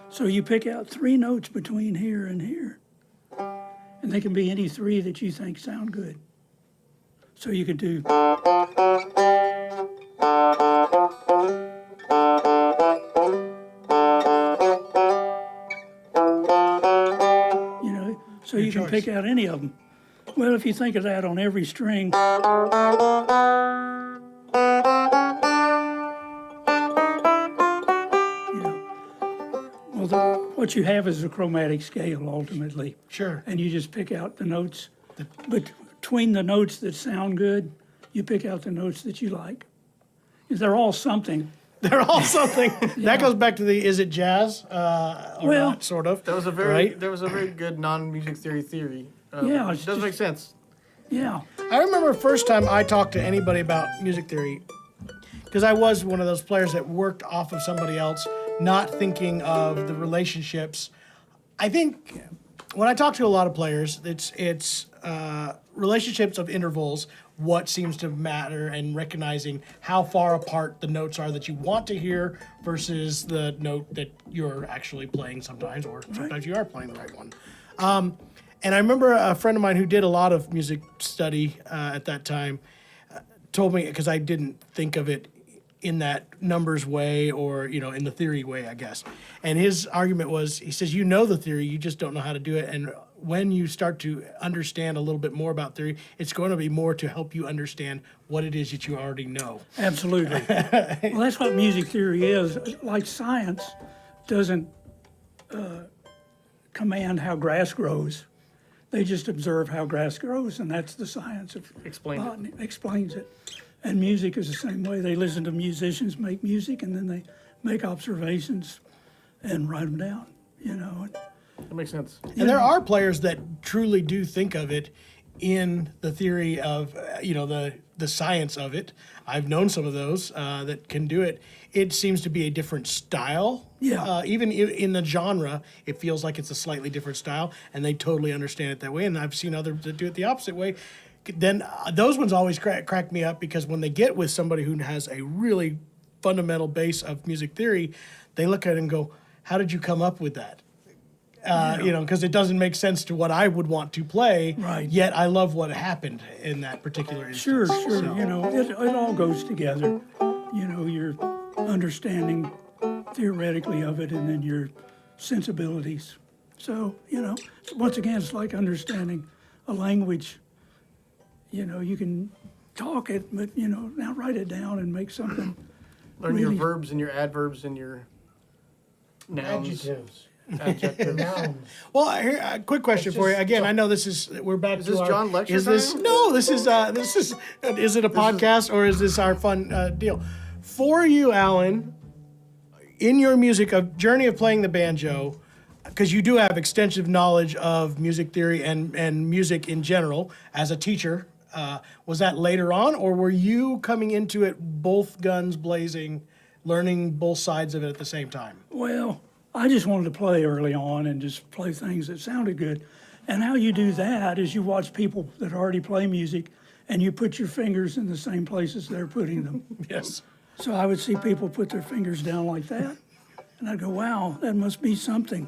So you pick out 3 notes between here and here. And they can be any 3 that you think sound good. So you could do. So you can pick out any of them. Well, if you think of that on every string, what you have is a chromatic scale ultimately. Sure. And you just pick out the notes. Between the notes that sound good, you pick out the notes that you like. They're all something. They're all something. That goes back to is it jazz? Or Well, not, sort of. That was a very Right? good non-music theory. Yeah, It it's does just- make sense. Yeah. I remember first time I talked to anybody about music theory, because I was one of those players that worked off of somebody else, not thinking of the relationships. I think when I talk to a lot of players, it's relationships of intervals, what seems to matter, and recognizing how far apart the notes are that you want to hear versus the note that you're actually playing sometimes, or sometimes you are playing the right one. And I remember a friend of mine who did a lot of music study at that time told me, because I didn't think of it in that numbers way or, in the theory way, I guess. And his argument was, he says, the theory, you just don't know how to do it. And when you start to understand a little bit more about theory, it's going to be more to help you understand what it is that you already know. Absolutely. Well, that's what music theory is. Like science doesn't command how grass grows. They just observe how grass grows, and that's the science of Explain it. botany. Explains it. And music is the same way. They listen to musicians make music, and then they make observations and write them down, That makes sense. And there are players that truly do think of it in the theory of, the science of it. I've known some of those that can do it. It seems to be a different style. Yeah. Even in the genre, it feels like it's a slightly different style, and they totally understand it that way. And I've seen others that do it the opposite way. Then those ones always crack me up, because when they get with somebody who has a really fundamental base of music theory, they look at it and go, how did you come up with that? Because it doesn't make sense to what I would want to play. Right. Yet I love what happened in that particular instance. Sure. So- It all goes together. Your understanding theoretically of it, and then your sensibilities. So, once again, it's like understanding a language. You can talk it, but, now write it down and make something. Learn your Really? verbs and your adverbs and your nouns. Adjectives. Adjectives. Nouns. Well, here, a quick question for you. Again, I know we're back Is to this our, John lecture Is this time? no? Is it a podcast or is this our fun deal? For you, Alan, in your music of journey of playing the banjo, because you do have extensive knowledge of music theory and music in general as a teacher. Was that later on, or were you coming into it both guns blazing, learning both sides of it at the same time? Well, I just wanted to play early on and just play things that sounded good. And how you do that is you watch people that already play music, and you put your fingers in the same places they're putting them. Yes. So I would see people put their fingers down like that, and I'd go, wow, that must be something.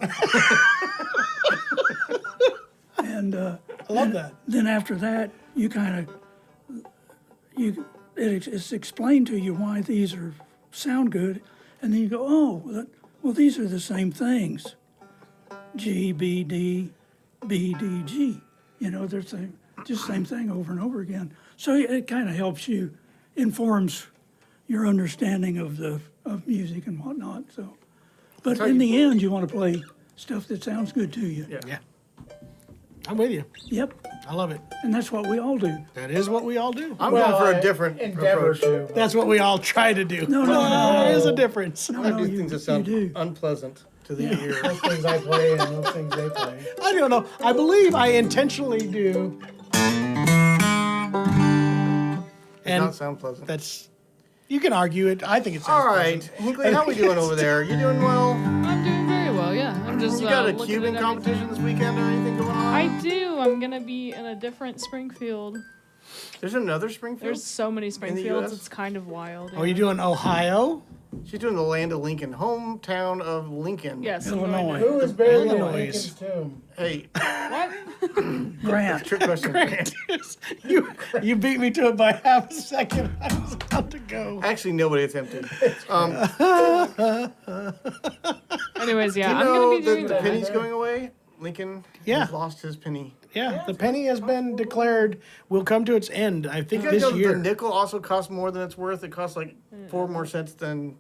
And I love that. then after that, you kind of, it's explained to you why these sound good, and then you go, oh, well, these are the same things. G, B, D, B, D, G. They're just same thing over and over again. So it kind of helps you, informs your understanding of music and whatnot. So, but in the end, you want to play stuff that sounds good to you. Yeah. I'm with you. Yep, I love it. and that's what we all do. That is what we all do. I'm going for I a different endeavor approach. to. That's what we all try to do. No. There is a difference. No, I no, do you, things that you sound do. unpleasant to the Yeah. ear. Those things I play and those things they play. I don't know. I believe I intentionally do. Does not sound pleasant. That's. You can argue it. I think it sounds All right, pleasant. Hinkley, how we doing over there? You doing well? I'm doing very well, yeah. I'm just You got a looking cubing at competition this weekend or anything going on? I do. I'm gonna be in a different Springfield. There's another Springfield? There's so many Springfields. US? It's kind of wild. Are you doing Ohio? She's doing the land of Lincoln, hometown of Lincoln. Yes. Illinois. Who is buried in Illinois. Lincoln's tomb? Hey, What? Grant. trick question. You beat me to it by half a second. I was about to go. Actually, nobody attempted. Anyways, yeah, You I'm gonna know be doing the that. penny's going away? Lincoln Yeah. has lost his penny. Yeah, the penny has been declared will come to its end. I think You guys this know year. the nickel also costs more than it's worth. It costs like 4 more cents than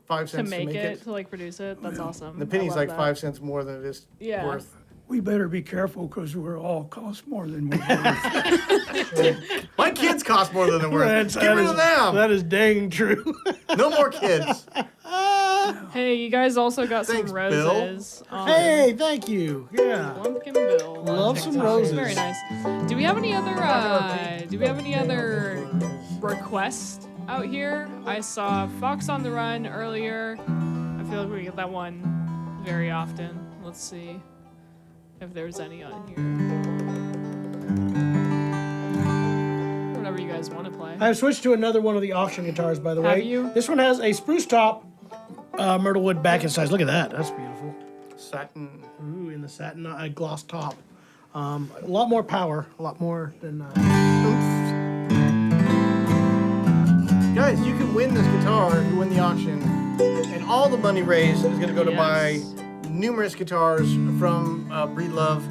5 To cents make it, to like produce it. That's awesome. The I penny's love like that. 5 cents more than it is Yeah. worth. We better be careful because we're all cost more than we're worth. My kids cost more than they're worth. Get rid of them. That is dang true. No more kids. Hey, you guys also got Thanks, some Bill. roses. Hey, thank you. Yeah. Lumpkin Bill. Love some TikTok. roses. Very nice. Do we have any other requests out here? I saw Fox on the Run earlier. I feel like we get that one very often. Let's see if there's any on here. Whatever you guys want to play. I've switched to another one of the auction guitars, by the Have way. you? This one has a spruce top, myrtle wood back and sides. Look at that. That's beautiful. Satin. Ooh, in the satin gloss top. A lot more power. A lot more than. Guys, you can win this guitar if you win the auction. And all the money raised is going to go to buy numerous guitars from Breedlove.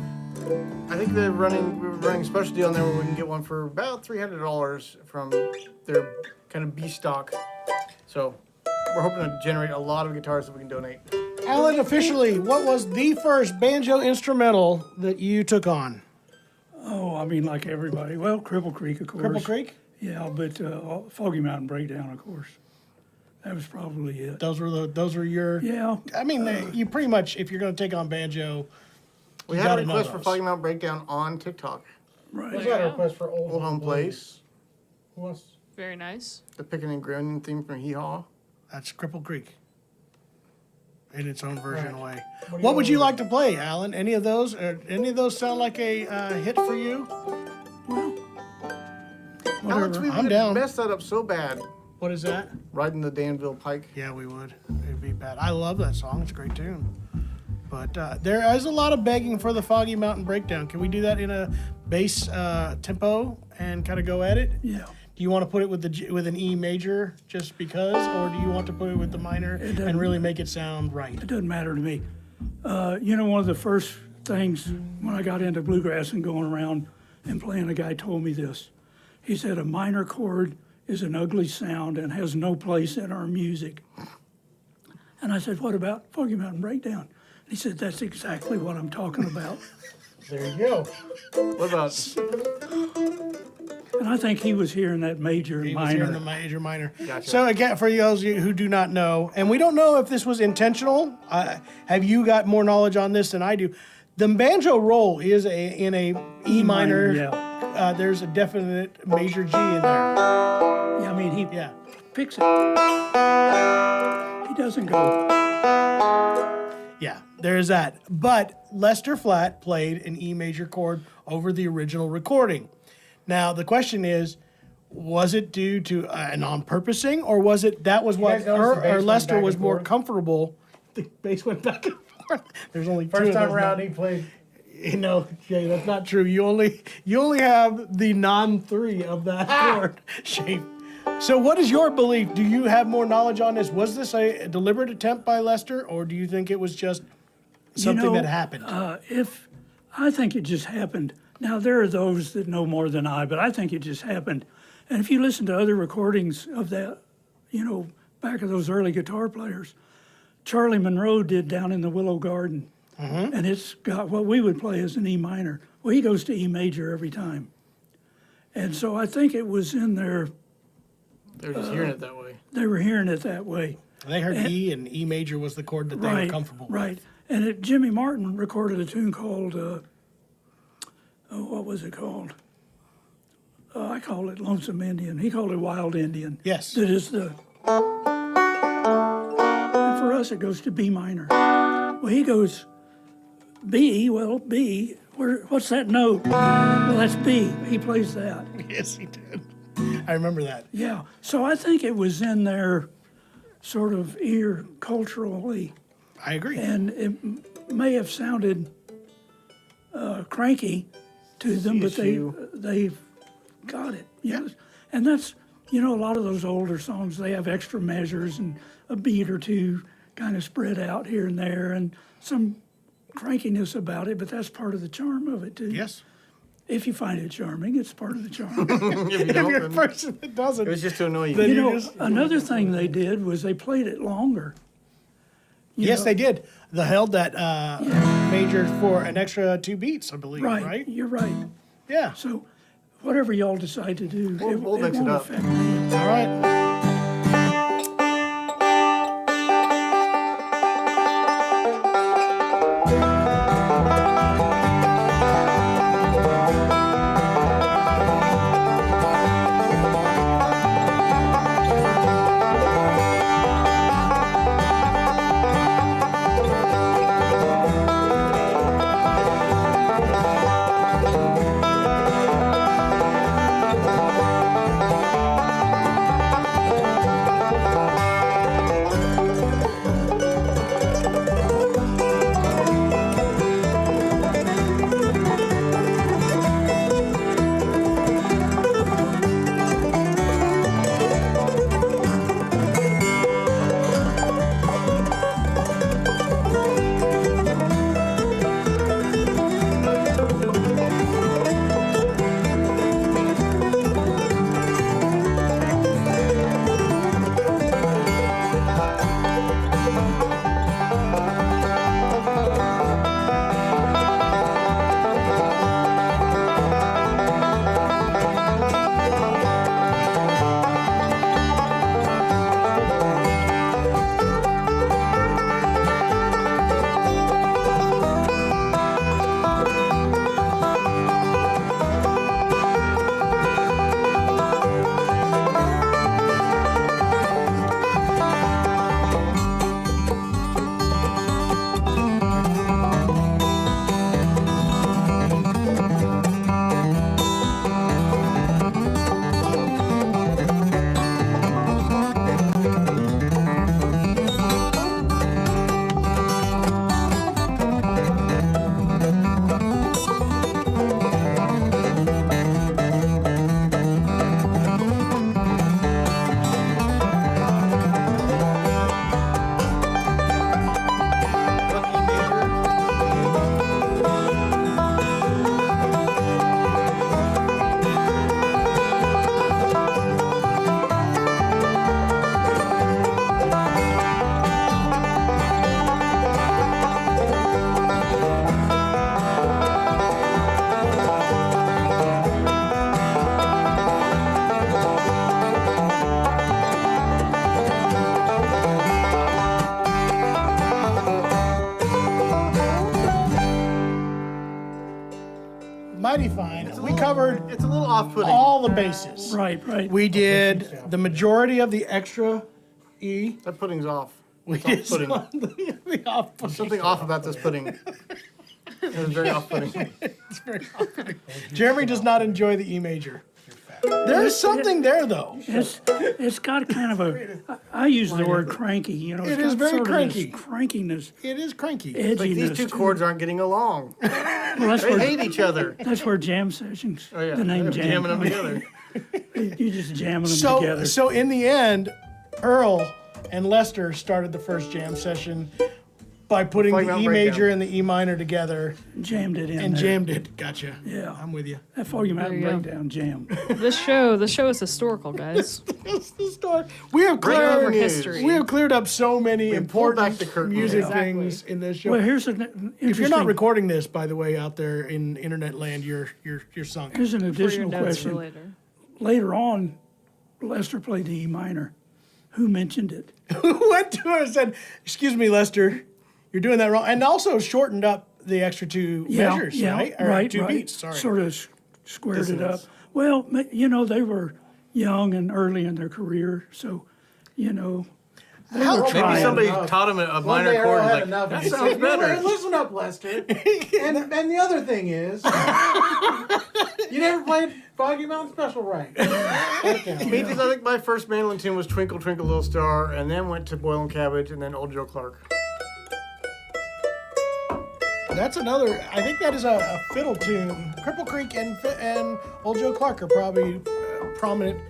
I think we're running a special deal on there where we can get one for about $300 from their kind of B stock. So we're hoping to generate a lot of guitars that we can donate. Alan, officially, what was the first banjo instrumental that you took on? Oh, I mean, like everybody. Well, Cripple Creek, of course. Cripple Creek? Yeah, but Foggy Mountain Breakdown, of course. That was probably it. Those were your. Yeah. I mean, you pretty much, if you're going to take on banjo, We You had a gotta know request for those. Foggy Mountain Breakdown on TikTok. Right. What's There that you a request for Old Old Home Place. Who wants? Very nice. The Picking and Grinning theme from Hee Haw. That's Cripple Creek. In its own version Right. way. What do What would you wanna like to play, Alan? Any of those? Any of those sound like a hit for you? Alex, we I'm would down. mess that up so bad. What is that? Riding the Danville Pike. Yeah, we would. It'd be bad. I love that song. It's a great tune. But there is a lot of begging for the Foggy Mountain Breakdown. Can we do that in a bass tempo and kind of go at it? Yeah. Do you want to put it with an E major just because, or do you want to put it with the minor doesn't- and really make it sound right? It doesn't matter to me. One of the first things when I got into bluegrass and going around and playing, a guy told me this. He said, a minor chord is an ugly sound and has no place in our music. And I said, what about Foggy Mountain Breakdown? And he said, that's exactly what I'm talking about. There you go. What about? And I think he was hearing that major and He was here in the minor. major minor. Gotcha. So again, for those of you who do not know, and we don't know if this was intentional. Have you got more knowledge on this than I do? The banjo roll is in a E minor. Yeah. There's a definite major G in there. Yeah, I mean, he Yeah. picks it. He doesn't go. Yeah, there's that. But Lester Flatt played an E major chord over the original recording. Now, the question is, was it due to an on-purposing, or was it that was what guys notice the bass or went Lester back was and more forth? comfortable? The bass went back and forth. There's only two First of time those around, now. he played. No, Jay, that's not true. You only have the non-3 of that chord shape. So what is your belief? Do you have more knowledge on this? Was this a deliberate attempt by Lester, or do you think it was just something that happened? If I think it just happened. Now there are those that know more than I, but I think it just happened. And if you listen to other recordings of that, back of those early guitar players, Charlie Monroe did Down in the Willow Garden, and it's got what we would play as an E minor. Well, he goes to E major every time, and so I think it was in there. They're just hearing it that way. They were hearing it that way. They heard E, and E major was the chord that they were comfortable with. Right. And Jimmy Martin recorded a tune called, what was it called? I call it Lonesome Indian. He called it Wild Indian. Yes. That is the. And for us, it goes to B minor. Well, he goes B. Well, B. What's that note? Well, that's B. He plays that. Yes, he did. I remember that. Yeah. So I think it was in their sort of ear culturally. I agree. And it may have sounded cranky to them, but they've got it. Yeah. And that's, a lot of those older songs, they have extra measures and a beat or two kind of spread out here and there and some crankiness about it, but that's part of the charm of it too. Yes. If you find it charming, it's part of the charm. If you If don't, you're a then person that doesn't, it was just to annoy you. Then You you know, just- another thing they did was they played it longer. yes, they did. They held that major for an extra 2 beats, I believe. Right, Right. you're right. Yeah. So whatever y'all decide to do, We'll mix it won't up. affect me. All right. mighty fine. We covered It's a little off-putting. all the bases. Right. We did the majority of the extra E. That pudding's off. We It's did off-putting. the off-putting. Something off about this pudding. It was very off-putting. Jeremy does not enjoy the E major. There is something there, though. It's got kind of a. I use the word cranky. You know, It it's is got very sort of cranky. this crankiness, It is cranky. edginess. Like these two to it. chords aren't getting along. Well, that's They where hate each other. that's where jam sessions. Oh yeah, The name they're jam. jamming them together. You just jamming them together. So in the end, Earl and Lester started the first jam session by putting Foggy the E Mountain major Breakdown. and the E minor together Jammed it in and there. jammed it. Gotcha. Yeah. I'm with you. That Foggy Mountain you go. Breakdown jam. This show is historical, guys. That's the story. We have Bring over cleared history. We have cleared up so many pulled important back the curtain. music Exactly. things in this show. Well, here's an interesting. If you're not recording this, by the way, out there in internet land, you're sunk. Here's an For your additional notes for question. later. Later on, Lester played the E minor. Who mentioned it? Who went to her and said, "Excuse me, Lester, you're doing that wrong," and also shortened up the extra two measures, right? Or right, two right. beats. Sorry. Sort of squared it up. Dissonance. Well, you know, they were young and early in their career, so, you know, they were Maybe trying. somebody taught him a One minor day Earl chord. and had Like, enough. that He said, sounds "You know better. what? Listen up, Lester. and the other thing is, you never played Foggy Mountain Special right. Because I think my first mandolin tune was Twinkle Twinkle Little Star, and then went to Boil and Cabbage, and then Old Joe Clark. That's another. I think that is a fiddle tune. Cripple Creek and Old Joe Clark are probably prominent.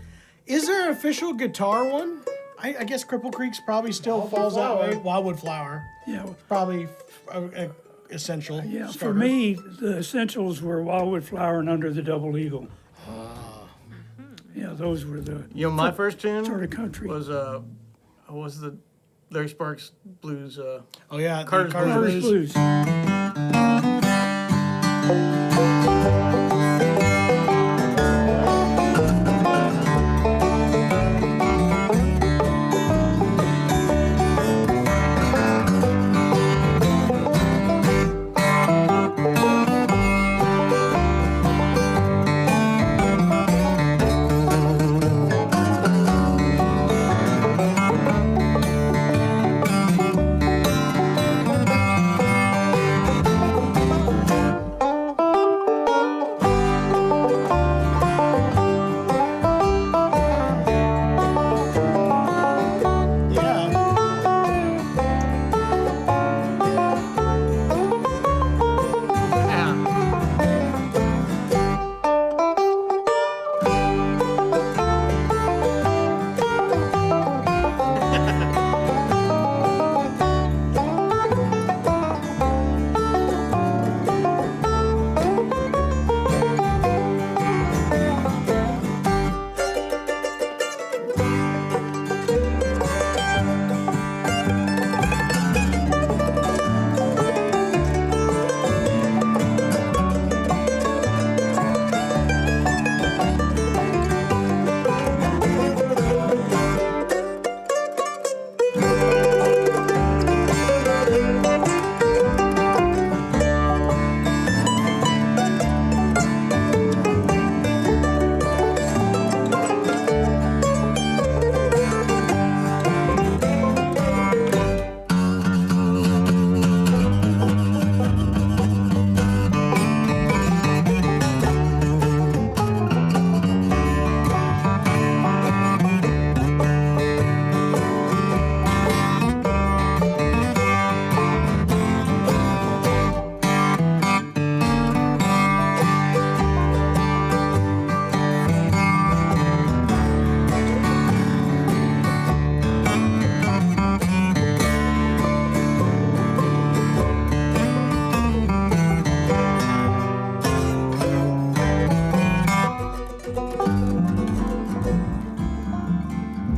Is there an official guitar one? I guess Cripple Creek's probably still Wildwood falls that Flower. way. Wildwood Flower, Yeah, probably a essential. yeah. For starter. me, the essentials were Wildwood Flower and Under the Double Eagle. Yeah, those were the You know, my first tune sort of country. was the Larry Sparks blues. Oh yeah, the Carter's Carter's Blues. Blues. Yeah.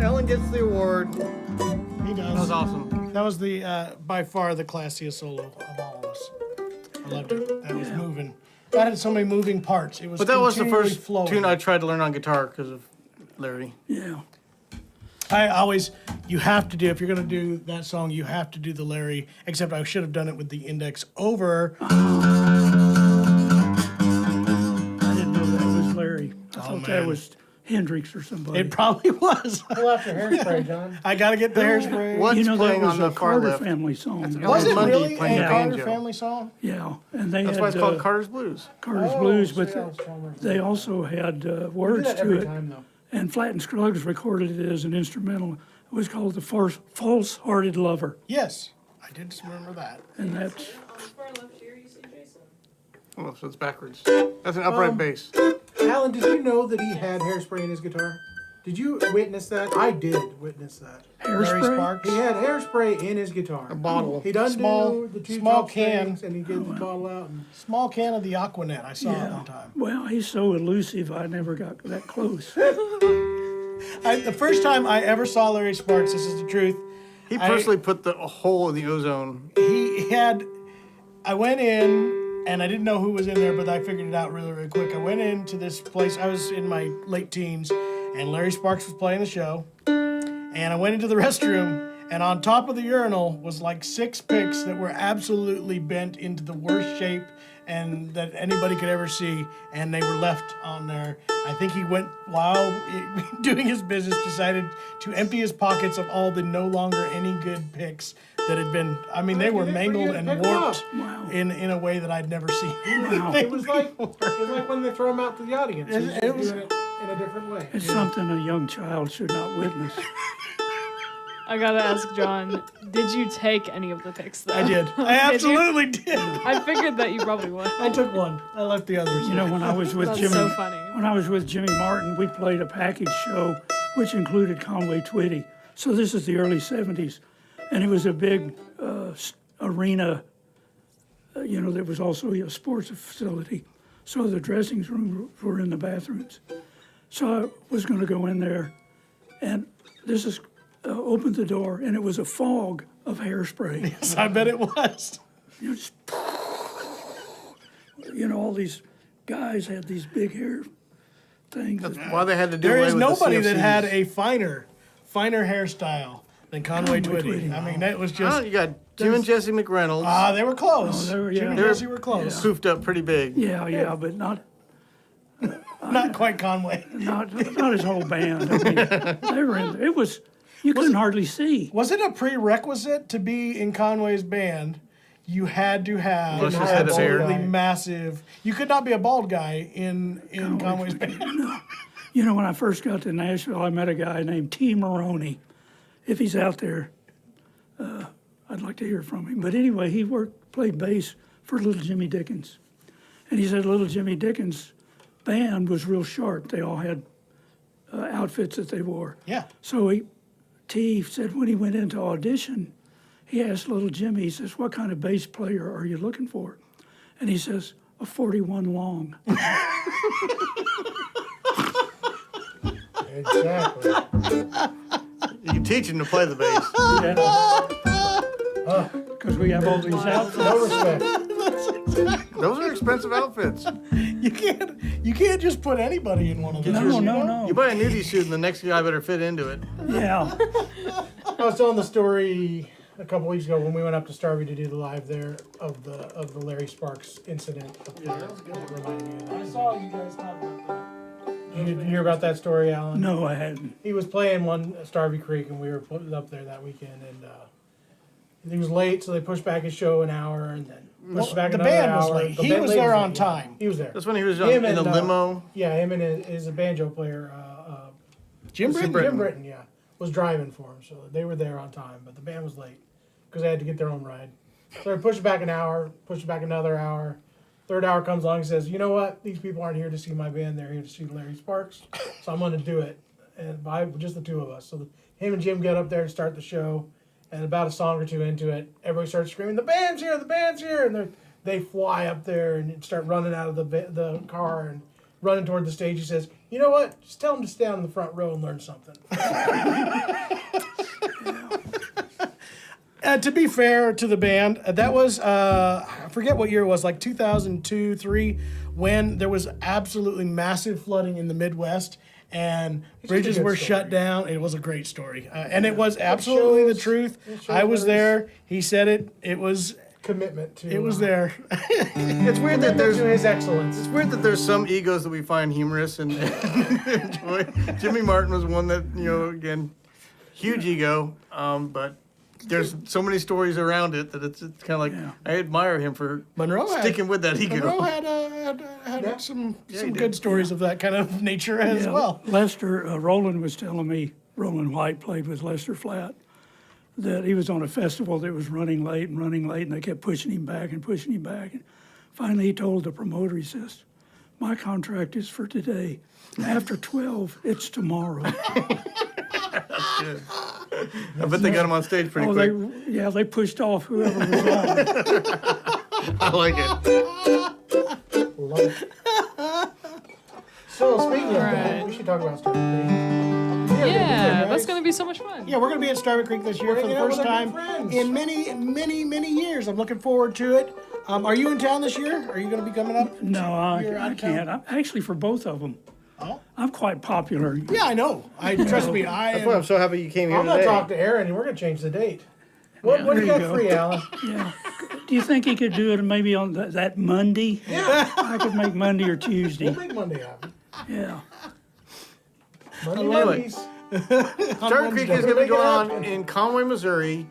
Ellen gets the award. He does. That was awesome. That was the by far the classiest solo of all of us. I loved it. That was moving. That had so many moving parts. It was. But that was the continually first flowing. tune I tried to learn on guitar because of Larry. Yeah. I always, you have to do, if you're going to do that song, you have to do the Larry, except I should have done it with the index over. that was Hendrix or somebody. It probably was. Pull out your hairspray, John. I got to get the hairspray. What's you know, that playing was on the a far Carter left? family song. Was it Mundy really playing a Carter banjo. family song? Yeah, and they That's had why it's called Carter's Blues. Carter's Oh, Blues, see, but I was trying to- they also had We do words that to every it. time, though. And Flatt and Scruggs recorded it as an instrumental. It was called The False-Hearted Lover. Yes, I did just remember that. And that's, Oh, so it's backwards. That's an upright bass. Alan, did you know that he had hairspray in his guitar? Did you witness that? I did witness that. Larry hairspray. Sparks. He had hairspray in his guitar. A bottle. He doesn't Small- do the two small top can. strings, and he gets the bottle out. And Small can of the Aquanet. I saw it Yeah. one time. Well, he's so elusive, I never got that close. The first time I ever saw Larry Sparks, this is the truth. He personally put the hole in the ozone. He had. I went in and I didn't know who was in there, but I figured it out really, really quick. I went into this place. I was in my late teens, and Larry Sparks was playing the show. And I went into the restroom, and on top of the urinal was like 6 picks that were absolutely bent into the worst shape and that anybody could ever see, and they were left on there. I think he went, while doing his business, decided to empty his pockets of all the no longer any good picks that had been, I mean, they were mangled and Pick 'em up. warped Wow. in a way that I'd never seen. Wow. it was like when they throw him out to the audience. He's It just was- doing it in a different way. It's something a young child should not witness. I gotta ask John, did you take any of the pics though? I did. I absolutely did. I figured that you probably would. I took one. I left the others. You know, when I was with That's Jimmy, so funny. when I was with Jimmy Martin, we played a package show which included Conway Twitty. So this is the early '70s, and it was a big arena. You know, there was also a sports facility, so the dressing rooms were in the bathrooms. So I was going to go in there, and this is opened the door, and it was a fog of hairspray. Yes, I bet it was. You know, just, you know, all these guys had these big hair things. Why they had to do There away is with the nobody that CFCs. had a finer hairstyle than Conway Twitty. Twitty, I mean, that was just, You got Jim and Jesse McReynolds, they were close. Oh, they were- Jim yeah. and They were- Jesse were close. poofed up pretty big. Yeah, but not Not quite Conway. not his whole band. I mean, they were in. It was you couldn't hardly see. Was it a prerequisite to be in Conway's band? You had to have Luscious head of hair. absolutely massive. You could not be a bald guy in Conway's band. You know, when I first got to Nashville, I met a guy named T. Maroney. If he's out there, I'd like to hear from him. But anyway, he played bass for Little Jimmy Dickens, and he said Little Jimmy Dickens' band was real sharp. They all had outfits that they wore. Yeah. So T said when he went into audition, he asked Little Jimmy, he says, "What kind of bass player are you looking for?" And he says, "A 41 long." Exactly. You can teach him to play the bass. Because we have all these outfits. No respect. Those are expensive outfits. You can't just put anybody in one of those. No. You buy a nudie suit and the next guy better fit into it. Yeah. I was telling the story a couple weeks ago when we went up to Starvey to do the live there of the Larry Sparks incident up there. It reminded me of that. I saw you guys talk about that. Did you hear about that story, Alan? No, I hadn't. He was playing one at Starvey Creek, and we were put up there that weekend, and he was late, so they pushed back his show an hour, and then pushed back The another band hour. was late. The He band was late there late, on yeah. time. He was there. That's when he was Him in the and, limo. Yeah, him and his a banjo player, Jim Britton. Jim Britton, yeah, was driving for him, so they were there on time, but the band was late because they had to get their own ride. So they pushed back an hour, pushed back another hour. Third hour comes along and says, "You know what? These people aren't here to see my band; they're here to see Larry Sparks. So I'm going to do it, and by just the two of us." So him and Jim get up there to start the show, and about a song or two into it, everybody starts screaming, "The band's here! The band's here!" And they fly up there and start running out of the car and running toward the stage. He says, "You know what? Just tell them to stay on the front row and learn something." To be fair to the band, that was, I forget what year it was, like 2002, 3, when there was absolutely massive flooding in the Midwest and bridges good were story. shut down. It was a great story. And it was absolutely the truth. shows I was there is- there. He said it. It was, commitment to. It was there. It's weird that There's there's his excellence. It's weird that there's some egos that we find humorous and enjoy. Jimmy Martin was one that, again, huge ego, but there's so many stories around it that it's kind of like, I admire him for sticking with that ego. Monroe had some good stories of that kind of nature as well. Lester, Roland was telling me, Roland White played with Lester Flatt, that he was on a festival that was running late, and they kept pushing him back. And finally he told the promoter, he says, my contract is for today. After 12, it's tomorrow. That's good. I bet they got him on stage pretty quick. They pushed off whoever was on. I like it. Love it. So speaking of that, we should talk about Starving Creek. Yeah, that's going to be so much fun. Yeah, we're going to be at Starving Creek this year for the first time in many, many, many years. I'm looking forward to it. Are you in town this year? Are you going to be coming up? No, I can't. I'm actually for both of them. Oh? I'm quite popular. Yeah, I know. Trust me. That's why I'm so happy you came here I'm going today. to talk to Aaron, and we're going to change the date. What do you got free, Alan? Yeah. Do you think he could do it maybe on that Monday? Yeah. I could make Monday or Tuesday. We'll make Monday happen. Yeah. Mondays. Starving Creek is going to be going on in Conway, Missouri,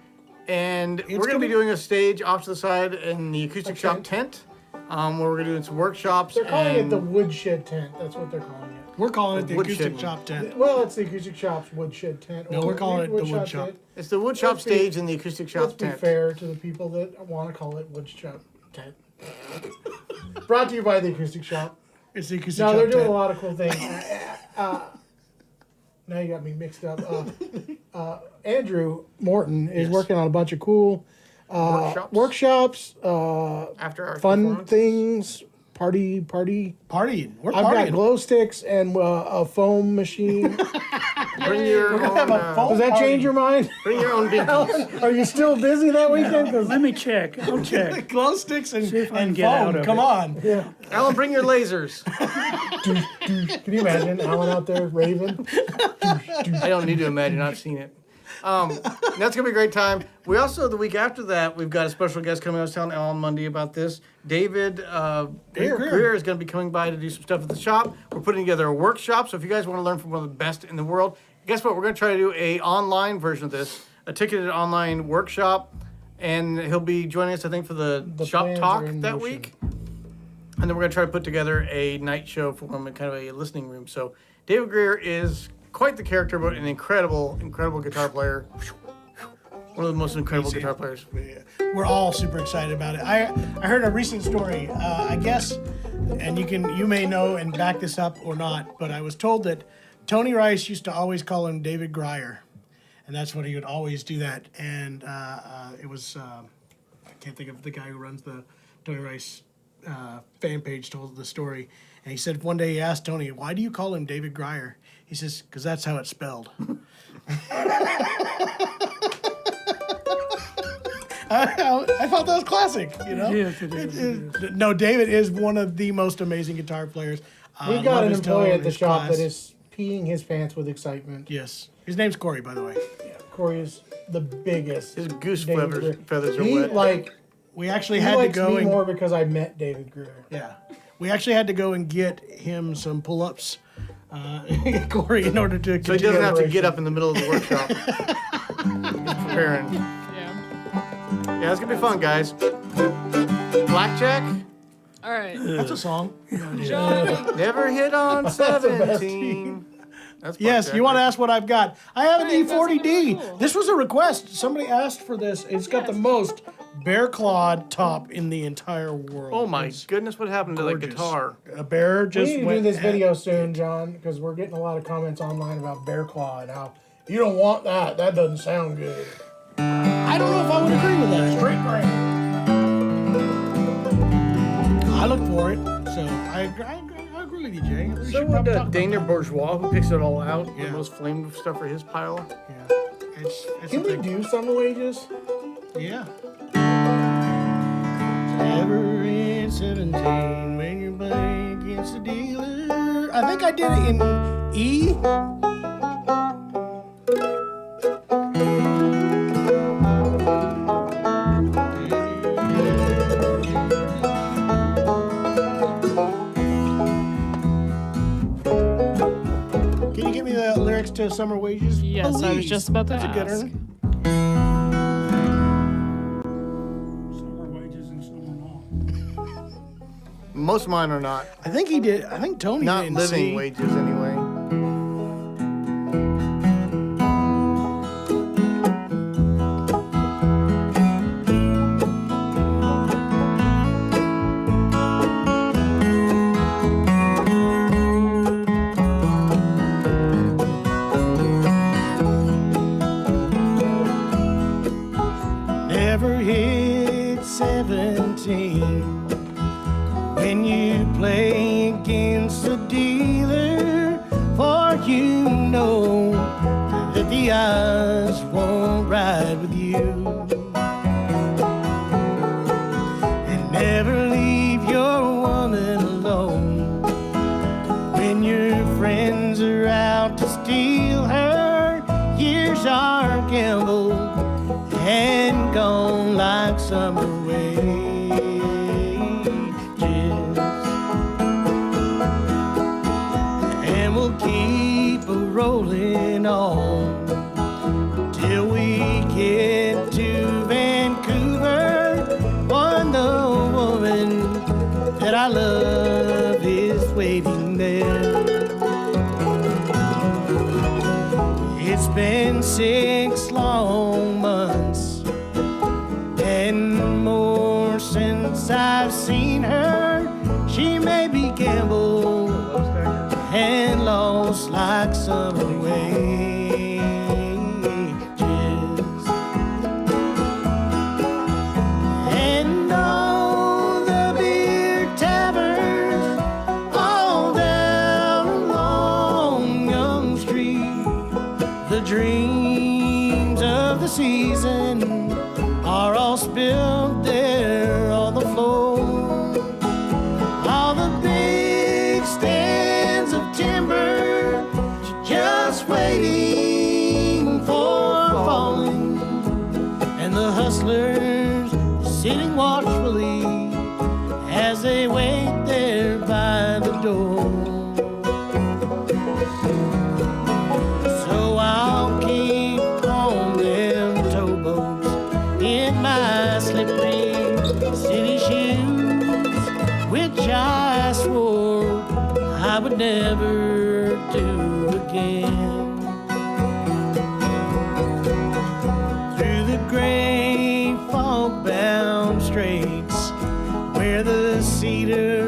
and we're going to be doing a stage off to the side in the Acoustic Shop tent, where we're going to do some workshops. They're calling it the Woodshed Tent. That's what they're calling it. We're calling it the Woodshed Acoustic one. Shop tent. Well, it's the Acoustic Shop's Woodshed Tent. No, or we're calling it the Woodshop Woodshop. Tent. It's the woodshop Let's be- stage in the Acoustic Shop Let's be tent. fair to the people that want to call it Woodshop Tent. Brought to you by the Acoustic Shop. It's the Acoustic No, Shop they're doing tent. a lot of cool things. Now you got me mixed up. Andrew Morton is working on a bunch of cool workshops, After our fun performance. things, party. Partying. We're I've got partying. glow sticks and a foam machine. Bring your own, have a phone Does that change your mind? bring your own binkies. Are you still busy that weekend? 'Cause- Let me check. I'll check. Glow sticks and, See if I can and get out foam. of Come it. on. yeah. Alan, bring your lasers. Can you imagine Alan out there raving? I don't need to imagine. I've seen it. That's gonna be a great time. We also, the week after that, we've got a special guest coming. I was telling Alan Mundy about this. David Greer is going to be coming by to do some stuff at the shop. We're putting together a workshop. So if you guys want to learn from one of the best in the world, guess what? We're going to try to do a online version of this, a ticketed online workshop, and he'll be joining us, I think, for the shop plans talk are in that motion. week. And then we're going to try to put together a night show for him in kind of a listening room. So David Greer is quite the character, but an incredible, incredible guitar player. One of the most incredible guitar players. We're all super excited about it. I heard a recent story. I guess, and you may know and back this up or not, but I was told that Tony Rice used to always call him David Greer, and that's what he would always do that. And it was I can't think of the guy who runs the Tony Rice fan page told the story, and he said one day he asked Tony, "Why do you call him David Greer?" He says, "Because that's how it's spelled." I thought that was classic, you know? Yes, it is. No, David is one of the most amazing guitar players. We've got Love an his employee tone, at the his shop class. that is peeing his pants with excitement. Yes. His name's Corey, by the way. Corey is the biggest. His goose David feathers, Greer. feathers are He wet. We actually he had to likes go me and more because I met David Greer. yeah, we actually had to go and get him some pull-ups, Corey, in order to. So he doesn't have to generation. get up in the middle of the workshop. He's preparing. Yeah. Yeah, it's going to be fun, guys. Blackjack? All right. That's a song. John, Never hit on 17. That's Yes, blackjack, you want to right? ask what I've got? I have an Hey, that's E40D. really cool. This was a request. Somebody asked for this. It's got the most bear clawed top in the entire world. Oh my It's goodness, what happened to that gorgeous. guitar? A bear We just need to went do this at- video soon, John, because we're getting a lot of comments online about bear claw and how you don't want that. That doesn't sound good. I don't know if I would agree with that. Straight grain. I look for it, so I agree with you, Jay. We So should would probably talk about Daniel that. Bourgeois, who picks it all out, Yeah. the most flame stuff for his pile. Yeah, it's Can a we thing. do Summer Wages? Yeah. Never in 17 when you're playing against the dealer. I think I did it in E. to summer wages? Yes, I was Please. just about to That's a good ask. earner. Some are wages and some are not. Most of mine are not. I think he did. I think Tony Not didn't living see. wages anyway. Never hit 17 when you play against the dealer, for you know that the odds won't ride with you. And never leave your woman alone when your friends are out to steal her. Years are gambled and gone like summer wages. And we'll keep a-rolling on till we get to Vancouver, when the woman that I love is waiting there. It's been 6 long months and more since I've seen her. She may be gambled and lost like summer wages. And all the beer taverns all down along Young Street, the dreams of the season are all spilled there on the floor. All the big stands of timber just waiting for falling, and the hustlers sitting watchfully as they wait there by the door. So I'll keep on them towboats in my slippery city shoes, which I swore I would never do again. Through the gray fog-bound straits, where the cedar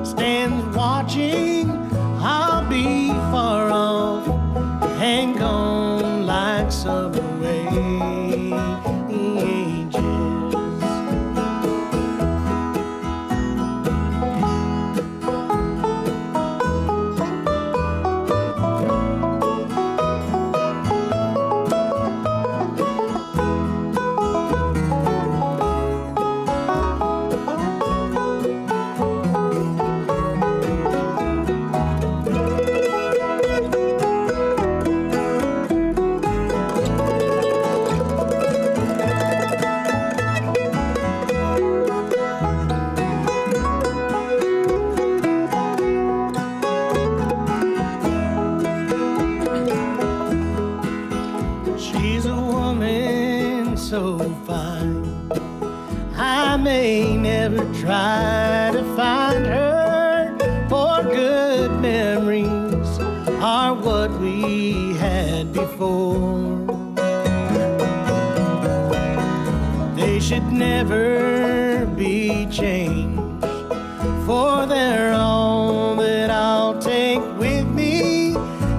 stands watching, I'll be far off and gone like summer wages. She's a woman so fine, I may never try to find her, for good memories are what we had before. They should never be changed, for they're all that I'll take with me.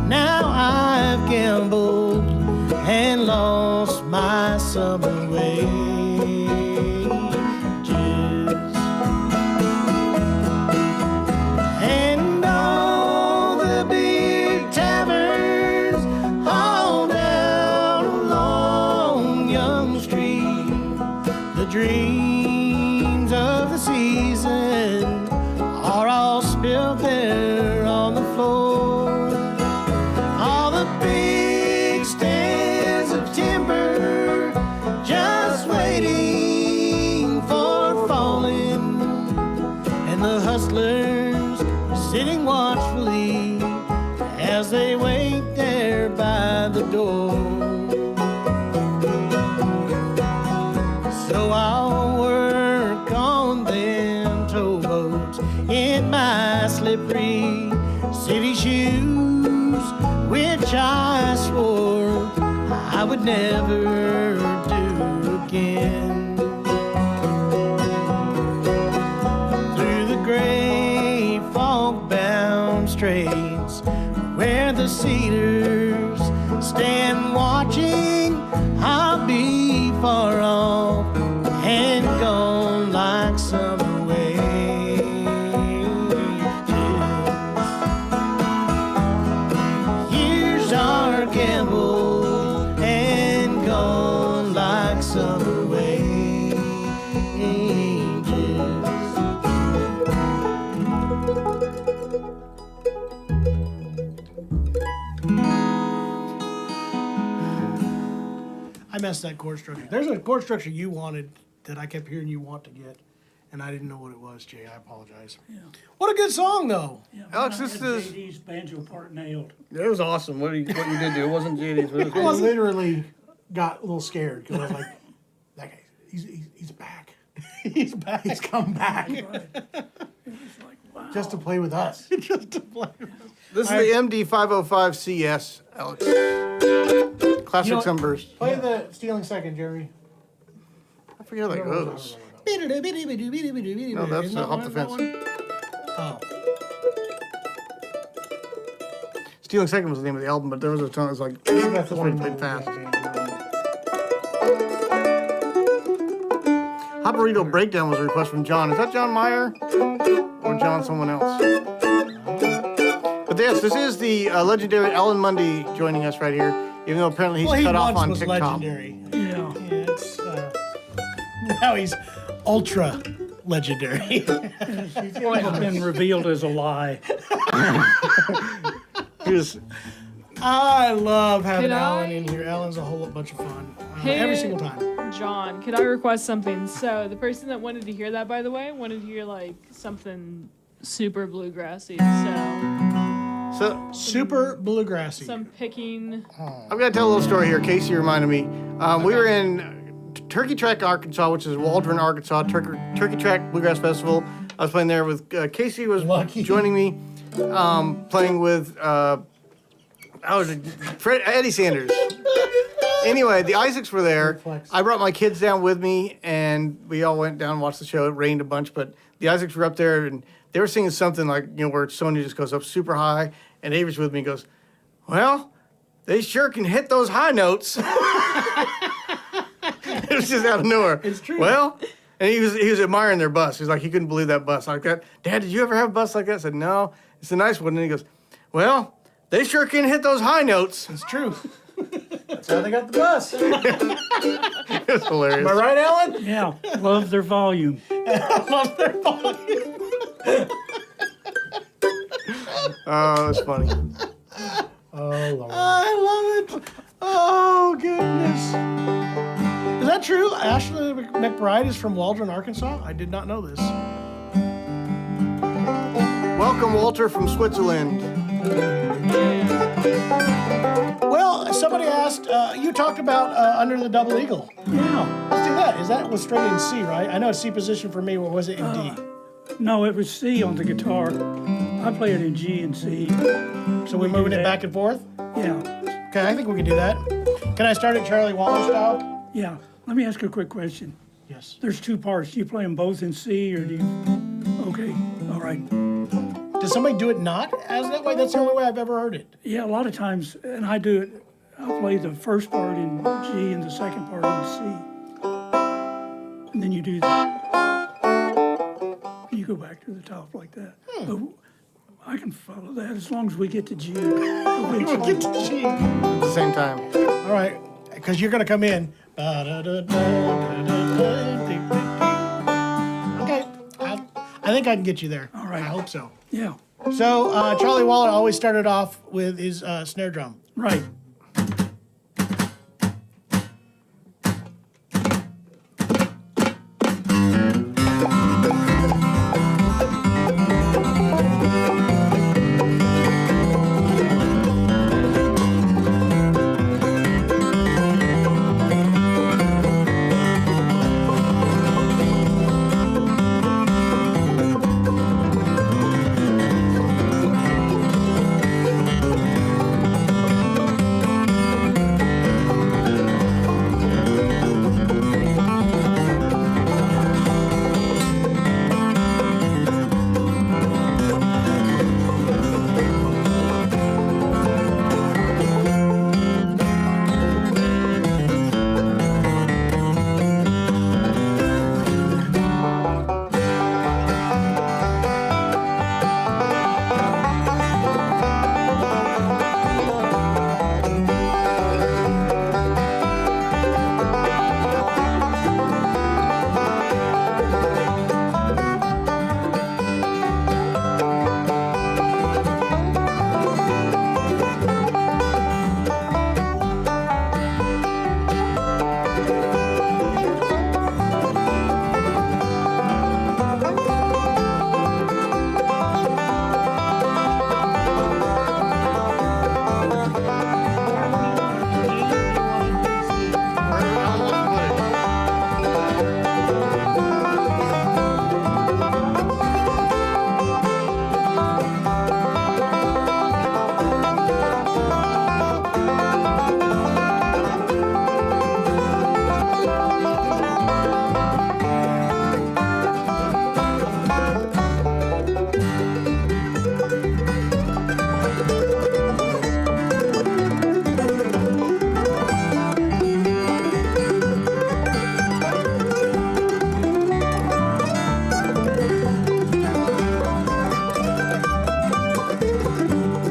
Now I've gambled and lost my summer wages. And all the big taverns all down along Young Street, the dreams of the season are all spilled there on the floor. All the big stands of timber just waiting for falling, and the hustlers sitting watchfully as they wait there by my slippery city shoes, which I swore I would never do again. Through the gray fog-bound straits, where the cedars stand watching, I'll be far off and gone like summer waves. Years are gambled and gone like summer waves. I messed that chord structure. There's a chord structure you wanted that I kept hearing you want to get, and I didn't know what it was, Jay. I apologize. Yeah. What a good song, though. Yeah, Alex, I this had is- JD's banjo part nailed. It was awesome. What you did do. It wasn't JD's. But it I was literally got a little scared because I was like, that guy, he's back. He's back. He's come back. It was like, wow. Just to play with us. Just to play. This is the MD505 CS, Alex. Classic You know- Sunburst. Play the Stealing Second, Jeremy. I forget how that goes. No, No, that's Hop the Fence. Oh. Stealing Second was the name of the album, but there was a time it was like, That's the one played fast. Yeah. Hopperito Breakdown was a request from John. Is that John Meyer or John someone else? But yes, this is the legendary Alan Mundy joining us right here, even though apparently he's Well, he cut off once on was TikTok. legendary. Yeah. Yeah, it's, now he's ultra legendary. It's been revealed as a lie. He was, I love having Could Alan I- in here. Alan's a whole bunch of fun. Hey, Every single time. John, could I request something? So the person that wanted to hear that, by the way, wanted to hear like something super bluegrassy. so Super bluegrassy. Some picking. I'm going to tell a little story here. Casey reminded me. We were in Turkey Track, Arkansas, which is Waldron, Arkansas, Turkey Track Bluegrass Festival. I was playing there with Casey was Lucky. joining me, playing with Eddie Sanders. Anyway, the Isaacs were there. Flex. I brought my kids down with me, and we all went down and watched the show. It rained a bunch, but the Isaacs were up there, and they were singing something like, where Sonya just goes up super high, and Avery's with me and goes, well, they sure can hit those high notes. It was just out of nowhere. It's true. Well, and he was admiring their bus. He's like, he couldn't believe that bus like that. Dad, did you ever have a bus like that? I said, no, it's a nice one. And he goes, well, they sure can hit those high notes. It's true. That's how they got the bus. Am It was hilarious. I right, Alan? Yeah. Love their volume. Love their volume. Oh, that's funny. Oh, Lord. I love it. Oh, goodness. Is that true? Ashley McBride is from Waldron, Arkansas? I did not know this. Welcome, Walter from Switzerland. Well, somebody asked, you talked about Under the Double Eagle. Yeah. Let's do that. Was straight in C, right? I know it's C position for me. What was it in D? No, it was C on the guitar. I play it in G and C. So we're moving it back and forth? Yeah. Okay, I think we can do that. Can I start it Charlie Waller style? Yeah. Let me ask you a quick question. Yes. There's two parts. Do you play them both in C or do you? Okay. All right. Does somebody do it not as that way? That's the only way I've ever heard it. Yeah, a lot of times, and I do it. I play the first part in G and the second part in C. And then you do that. You go back to the top like that. But I can follow that as long as we get to G. We'll get to G. At the same time. All right, because you're going to come in. Okay, I think I can get you there. All right. I hope so. Yeah. So Charlie Waller always started off with his snare drum. Right.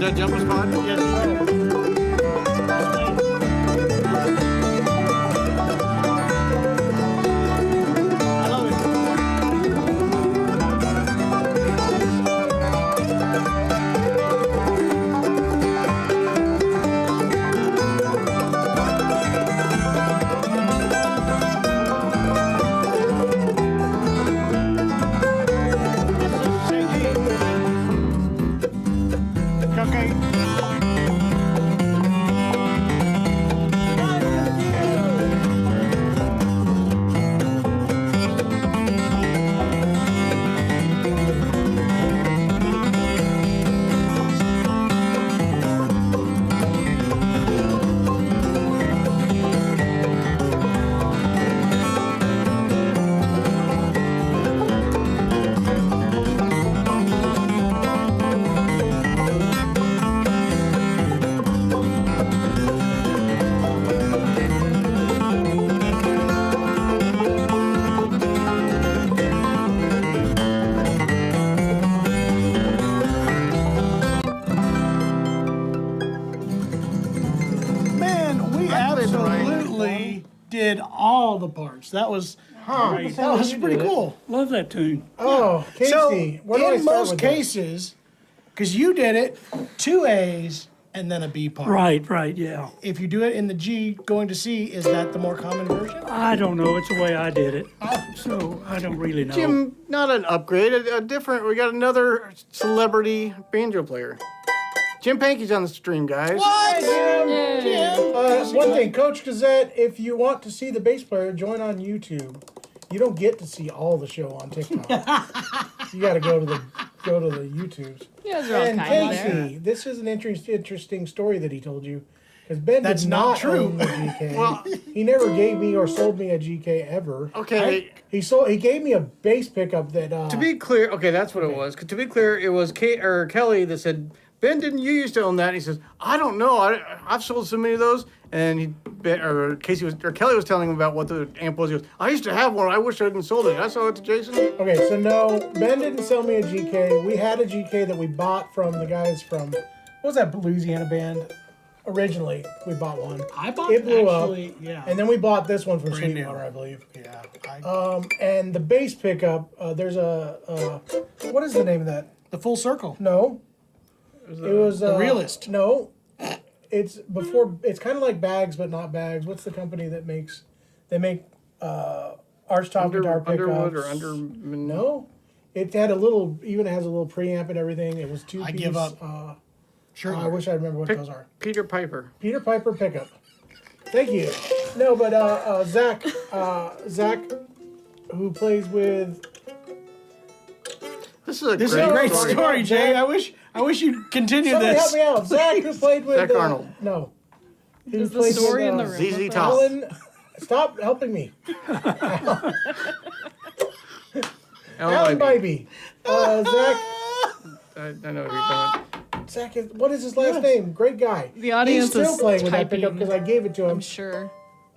that jump a spot? I love it. Okay. Man, we absolutely did all the parts. That was pretty cool. Love that tune. Oh, Casey. So where do I in start most with this? cases, because you did it, 2 A's and then a B part. Right, yeah. If you do it in the G going to C, is that the more common version? I don't know. It's the way I did it. So I don't really know. Jim, not an upgrade, a different. We got another celebrity banjo player. Jim Pankey's on the stream, guys. What? Jim. One thing, Coach Gazette, if you want to see the bass player, join on YouTube. You don't get to see all the show on TikTok. You got to go to the YouTubes. You guys are all And kind there. Casey, this is an interesting story that he told you. Because Ben That's did not not true. own the GK. Well- he never gave me or sold me a GK ever. Okay. He gave me a bass pickup that. To be clear, okay, that's what it was. To be clear, it was Kelly that said, Ben, didn't you used to own that? And he says, I don't know. I've sold so many of those. And Kelly was telling him about what the amp was. He goes, I used to have one. I wish I hadn't sold it. I sold it to Jason. Okay, so no, Ben didn't sell me a GK. We had a GK that we bought from the guys from, what was that Louisiana band? Originally, we bought one. I bought It blew actually, up. yeah. And then we bought this one from Brand new. Sweetwater, I believe. Yeah. And the bass pickup, there's what is the name of that? The full circle. No. It was The Realist. No. It's kind of like Bags, but not Bags. What's the company that they make archtop guitar pickups? Underwood or Under... No. It had even has a little preamp and everything. It was 2-piece. I give up. Sure. I wish I remember what those are. Peter Piper. Peter Piper pickup. Thank you. No, but Zach, who plays with. This is a This is a great story, Jay. I wish you'd continue Somebody this. help me out. Zach, who played with. Zach Arnold. No. Who Is the played story with, in the room? ZZ with Top. us? Alan, stop helping me. Alan Bybee. Zach. I know what you're talking. Zach, what is his last name? Great guy. The audience He's still is playing with that typing. pickup because I gave it to him. I'm sure.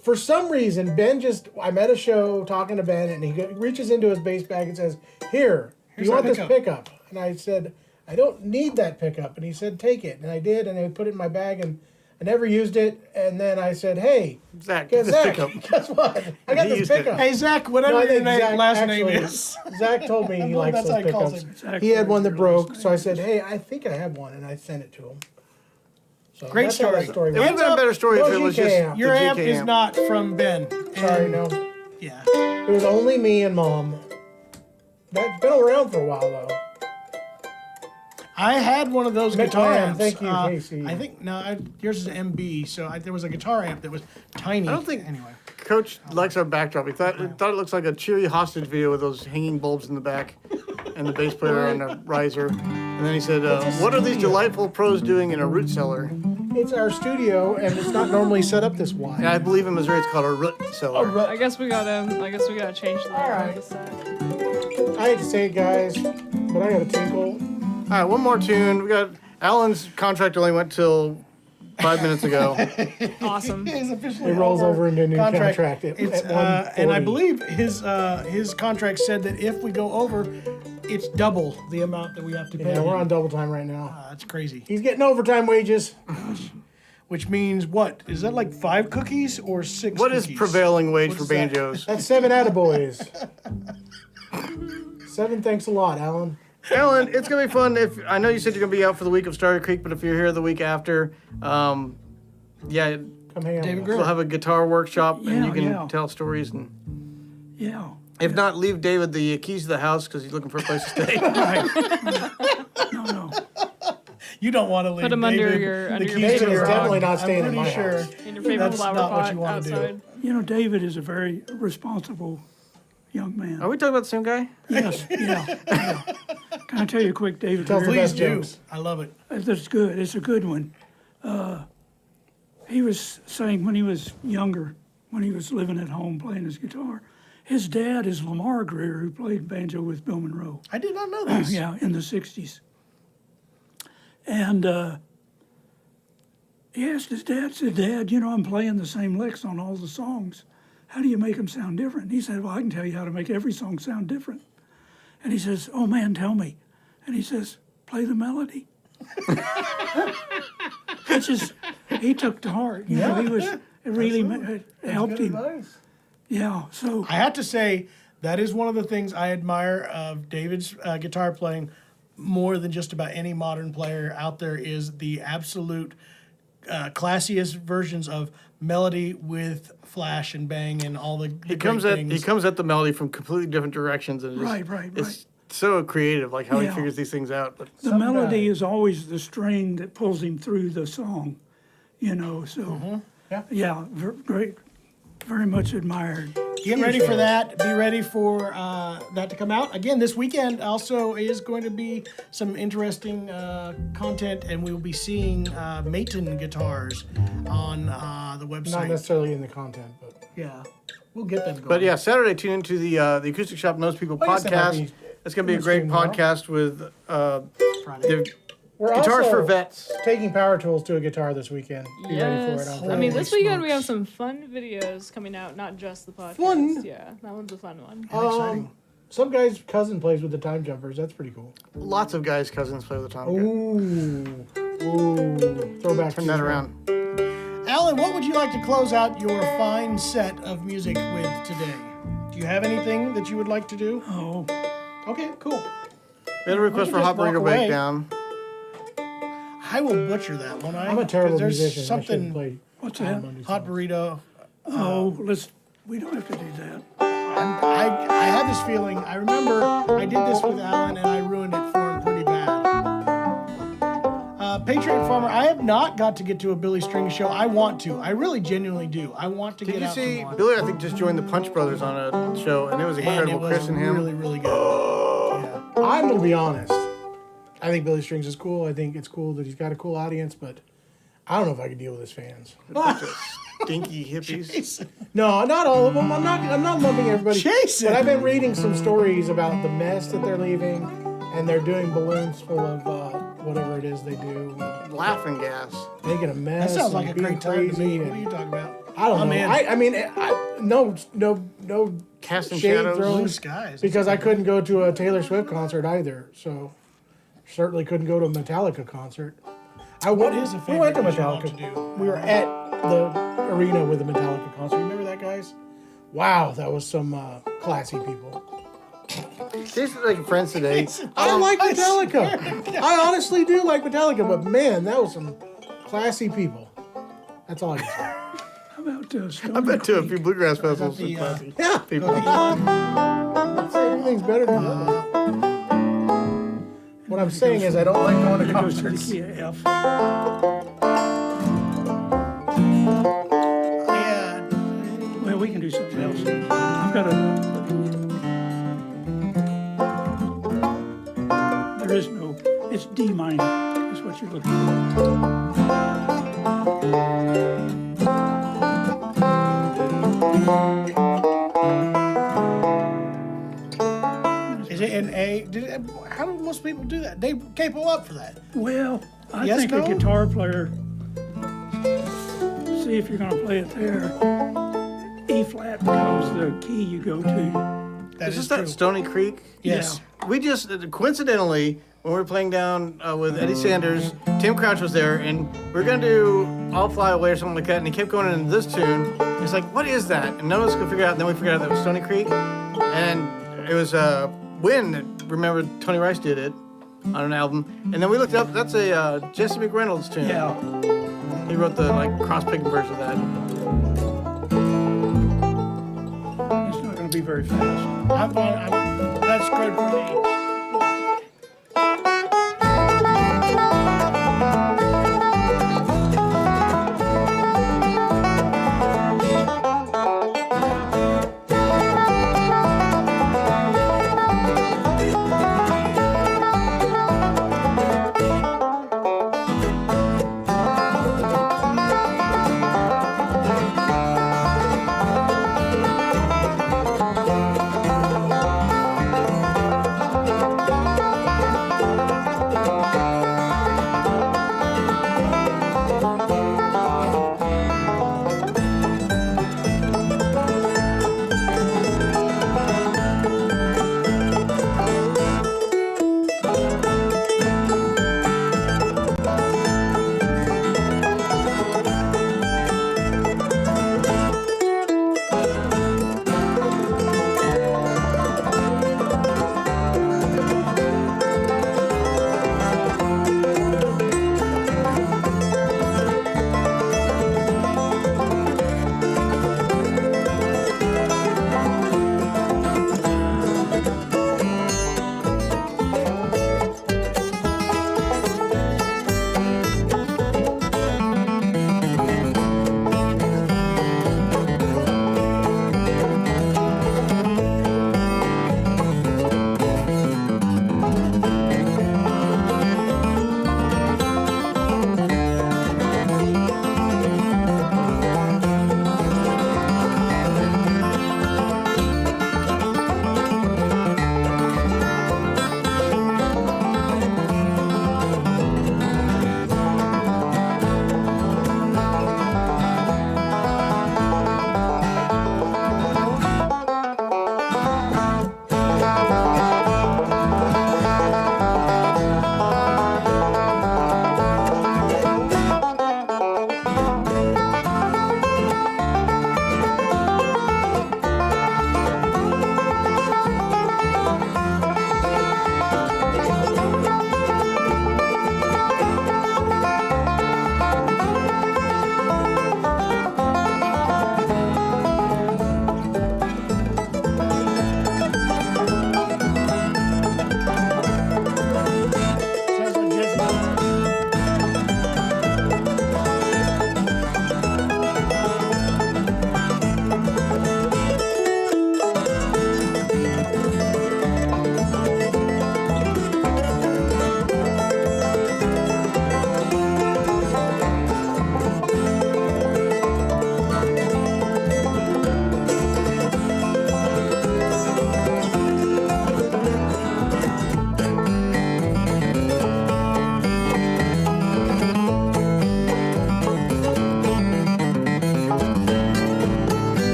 For some reason, I'm at a show talking to Ben, and he reaches into his bass bag and says, "Here, do you our want this pickup." pickup?" And I said, "I don't need that pickup." And he said, "Take it." And I did, and I put it in my bag, and I never used it. And then I said, "Hey, Zach, get this Zach, pickup. guess what? I got He this used it. pickup." Hey, Zach, No, whatever I your think Zach last name actually- is. Zach told me he believe likes that's those how he calls pickups. him. He had one that broke, so I said, "Hey, I think I have one," and I sent it to him. So Great that's how that story. It would have been a better story if it was just GK amp. Your the amp GK is not from Ben. Sorry, And- no. Yeah. It was only me and Mom. That's been around for a while, though. I had one of those guitar McMahon, amps. thank you, Casey. I think yours is an MB. So there was a guitar amp that was tiny. I don't think anyway. Coach likes our backdrop. He thought it looks like a cheery hostage video with those hanging bulbs in the back and the bass player on a riser. And then he said, what are these delightful pros doing in a root cellar? It's our studio, and it's not normally set up this wide. And I believe in Missouri it's called a root cellar. I guess we gotta change the All right. the set. I hate to say it, guys, but I got a tinkle. All right, one more tune. We got Alan's contract only went till 5 minutes ago. Awesome. It's officially It rolls over into a new contract It's, at 140. and I believe his contract said that if we go over, it's double the amount that we have to pay. Yeah, we're him. on double time right now. That's crazy. He's getting overtime wages. Which means what? Is that like 5 cookies or 6 What cookies? is prevailing wage for What's that? banjos? That's 7 attaboys. 7 thanks a lot, Alan. Alan, it's gonna be fun. If I know you said you're gonna be out for the week of Starter Creek, but if you're here the week after, yeah, Come hang out David with us. we'll have a guitar workshop and you can Yeah. tell stories. And Yeah. if not, leave David the keys to the house because he's looking for a place to stay. No. You don't want to leave Put 'em under David your- the under your keys David to is your definitely dog. not staying I'm in pretty my sure house. In your favorite That's flower not what pot you wanna do. outside. You know, David is a very responsible young man. Are we talking about the same guy? Yes, yeah. Can I tell you a quick David? Tell the story? Please best do. jokes. I love it. That's good. It's a good one. He was saying when he was younger, when he was living at home playing his guitar, his dad is Lamar Greer, who played banjo with Bill Monroe. I did not know this. Yeah, in the 60s. And he asked his dad, said, Dad, you know, I'm playing the same licks on all the songs. How do you make them sound different? He said, well, I can tell you how to make every song sound different. And he says, oh man, tell me. And he says, play the melody. Which is, he took to heart. You know, he was, it really helped Good him. advice. Yeah, so, I have to say, that is one of the things I admire of David's guitar playing more than just about any modern player out there is the absolute classiest versions of melody with flash and bang and all the He great comes at things. the melody from completely different directions, and Right. it's so creative, like how he Yeah. figures these things out. But the melody is always the string that pulls him through the song, you know, so. Yeah. Great, very much admired. Get ready for that. Be ready for that to come out. Again, this weekend also is going to be some interesting content, and we will be seeing Maton guitars on the website. Not necessarily in the content, but Yeah, we'll get them going. But yeah, Saturday, tune into the Acoustic Shop Knows People I guess that might podcast. be It's going to be a in the great stream tomorrow. podcast with Friday. the we're Guitars also for Vets. taking power tools to a guitar this weekend. Be ready for it. Yes. on I mean, Friday. this weekend we have smokes. some fun videos coming out, not just the podcast. Fun? Yeah, that one's a fun one. Exciting. Some guy's cousin plays with the time jumpers. That's pretty cool. lots of guys' cousins play with the Tom. Ooh. Throwback. Turn that around. Alan, what would you like to close out your fine set of music with today? Do you have anything that you would like to do? Oh, Okay, cool. We had a request for just Hot walk Burrito away. Breakdown. I will butcher that, won't I? I'm a terrible 'Cause there's musician. I shouldn't something play what's that? hot burrito. We don't have to do that. I had this feeling. I remember I did this with Alan and I ruined it for him pretty bad. Patriot Farmer, I have not got to get to a Billy Strings show. I want to. I really genuinely do. I want to Did get you out see to one. Billy? I think just joined the Punch Brothers on a show, and it was And incredible. it was Chris and him. really, really good. Yeah. I'm gonna be honest. I think Billy Strings is cool. I think it's cool that he's got a cool audience, but I don't know if I can deal with his fans. Stinky hippies. No, not all of them. I'm not lumping everybody. Jason! But I've been reading some stories about the mess that they're leaving, and they're doing balloons full of whatever it is they do, Laughing gas. making a That mess. sounds like and a being great time to crazy me. and- What are you talking about? I don't I'm know. in. I mean, no Casting shade shadows. thrown Blue skies. because I couldn't go to a Taylor Swift concert either. So certainly couldn't go to a Metallica concert. What is a We went to favorite that you want Metallica. to do? We were at the arena with the Metallica concert. Remember that, guys? Wow, that was some classy people. Jason's making friends today. I like Metallica. I honestly do like Metallica, but man, that was some classy people. That's all I can say. How about Stony I've been to a Creek? few bluegrass festivals. the, with classy Yeah, people. I'd say everything's better than that. What I'm saying is I don't like going to It goes to the concerts. key of F. Yeah. Well, we can do something else. I've got a. There is no. It's D minor. Is what you're looking for. Is it an A? How do most people do that? They capable up for that. Well, I Yes, think no? a guitar player. See if you're going to play it there. E flat becomes the key you go to. That Is is this true. that Stony Creek? Yes. Yeah, we just coincidentally, when we were playing down with Eddie Sanders, Tim Crouch was there, and we were gonna do "I'll Fly Away" or something like that, and he kept going into this tune. It's like, what is that? And none of us could figure it out. And then we figured out that was Stony Creek, and it was Wind. Remember, Tony Rice did it on an album, and then we looked up. That's a Jesse McReynolds tune. Yeah. He wrote the cross-picked version of that. It's not going to be very fast. That's good for me.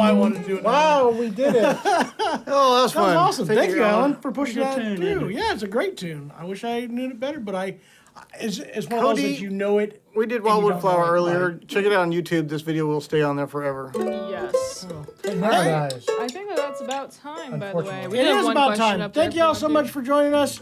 why I wanted to do it. Wow, we did it. Oh, that was That fun. was awesome. Thank you, Alan, for pushing Good that tune, through. isn't it? Yeah, it's a great tune. I wish I knew it better, but it's one of those Cody, that you know it. We did and you Wildwood don't Flower know it. earlier. Right. Check it out on YouTube. This video will stay on there forever. Yes. It never dies. I think that's about time, by the way. Unfortunately. We It did have is one about question time. up there Thank if y'all want so to. much for joining us.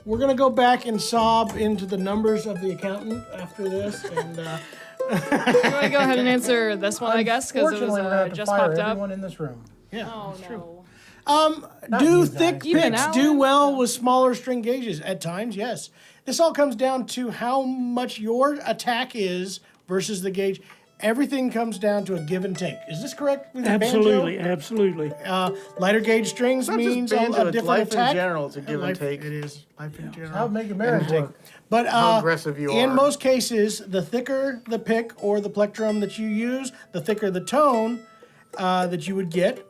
We're gonna go back and sob into the numbers of the accountant after this, and You want to go ahead and answer this one, I guess, because it was Fortunately, we're gonna have to just fire popped up. everyone in this room. Yeah, Oh that's true. no. Do you thick guys. Even picks Alan? do well with smaller string gauges? At times, yes. This all comes down to how much your attack is versus the gauge. Everything comes down to a give and take. Is this correct with your Absolutely, banjo? absolutely. Lighter gauge strings Not just means banjo, a it's different life attack. in general. It's a give and Life- take. It is life in general. How to make a marriage work. But How aggressive you in are. most cases, the thicker the pick or the plectrum that you use, the thicker the tone that you would get.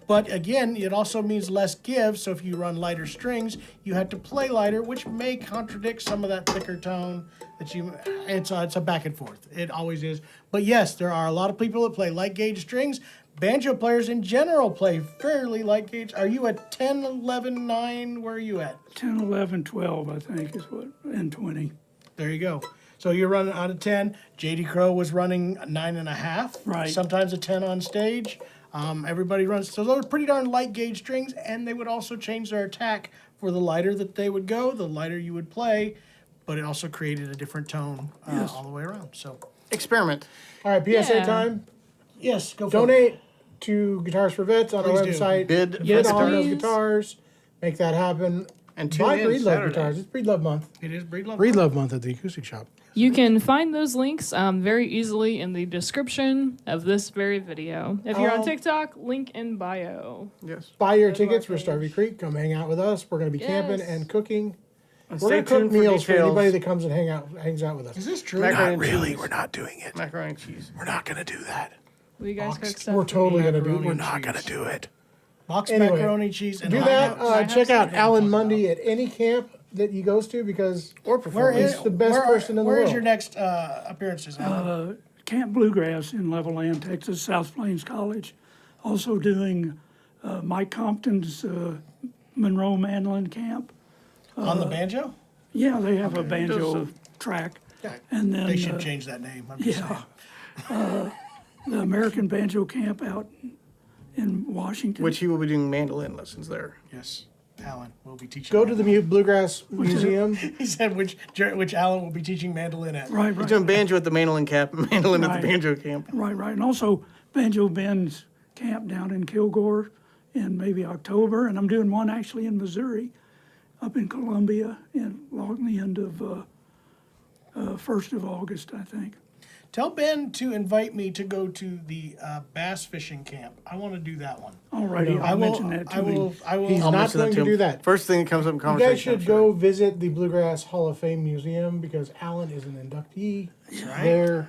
But again, it also means less give. So if you run lighter strings, you have to play lighter, which may contradict some of that thicker tone that you. It's a back and forth. It always is. But yes, there are a lot of people that play light gauge strings. Banjo players in general play fairly light gauge. Are you at 10, 11, 9? Where are you at? 10, 11, 12, I think is what, and 20. There you go. So you're running out of 10. JD Crow was running 9.5. Right. Sometimes a 10 on stage. Everybody runs. So those are pretty darn light gauge strings, and they would also change their attack for the lighter that they would go, the lighter you would play, but it also created a different tone all the way around. So Experiment. All right, PSA Yeah. time. yes, go for it. Donate to Guitars for Vets on our Please do. website. Bid Yes, on those please. guitars. Make that happen. And tune Buy in Breedlove Saturdays. guitars. It's Breedlove month. It is Breedlove. Breedlove month at the Acoustic Shop. You can find those links very easily in the description of this very video. If you're on TikTok, link in bio. Yes. Buy your tickets for Starvey Creek. Come hang out with us. We're going to be camping Yes. and cooking. We're Stay going to cook tuned for meals for details. anybody that comes and hangs out with us. Is this true? Macaroni and cheese. We're not doing it. Macaroni and cheese. We're not gonna do that. Will you guys cook stuff? We're totally going to do Macaroni it. and Not cheese. gonna do it. Box Anyway, macaroni, cheese, and Do hot that. dogs. I have Check out something Alan to talk Mundy at any camp that he goes to because Or Where performance. is He's the best person in the Where is world. your next appearances, Alan? Camp Bluegrass in Levelland, Texas, South Plains College. Also doing Mike Compton's Monroe Mandolin Camp. On the banjo? Yeah, they have a banjo track. Yeah. And then They should change that name. I'm just yeah, saying. the American Banjo Camp out in Washington. Which he will be doing mandolin lessons there. Yes, Alan will be teaching. go to the Bluegrass Museum. He said which Alan will be teaching mandolin at. right, He's right, doing banjo at the mandolin camp, mandolin at Right. the banjo camp. right, and also Banjo Ben's camp down in Kilgore in maybe October, and I'm doing one actually in Missouri, up in Columbia, along the end of 1st of August, I think. Tell Ben to invite me to go to the bass fishing camp. I want to do that one. Alrighty, I I'll will. mention that to I will. him. I will. He's I'll not mention going to him. do that. First thing that comes up in You conversation. guys should go visit the Bluegrass Hall of Fame Museum because Alan is an inductee there,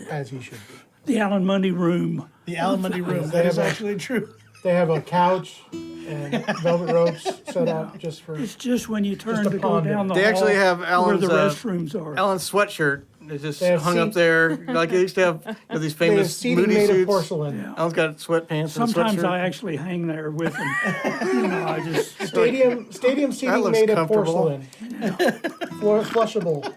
as he should be. The Alan Mundy Room. the Alan Mundy room. They That is have a- actually true. They have a couch and velvet ropes set up just for. It's just when you turn Just a to go pond down the They hall actually have where Alan's the restrooms are. Alan's sweatshirt is just They have hung up seats. there. Like they used to have these They have famous seating Moody made of suits. porcelain. Yeah. Alan's got sweatpants and a Sometimes sweatshirt. I actually hang there with them. You know, I just Stadium seating looks made of comfortable. porcelain. Flushable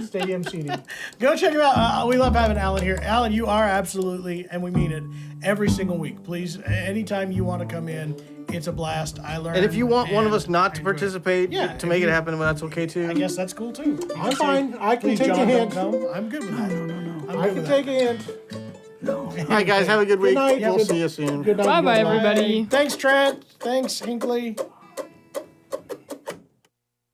stadium seating. Go check him out. We love having Alan here. Alan, you are absolutely, and we mean it, every single week. Please, anytime you want to come in, it's a blast. I learn. And if you want one of and us not I to enjoy it. participate, Yeah, to if make it you- happen, well, that's okay too. I guess that's cool too. You I'm say, fine. I can "Please, take a John, hint. don't come." I'm good with that. no. I can take a hint. All right, guys, have a good week. night. We'll Good- see you soon. Good night. Bye bye, good night. everybody. Thanks, Trent. Thanks, Hinkley.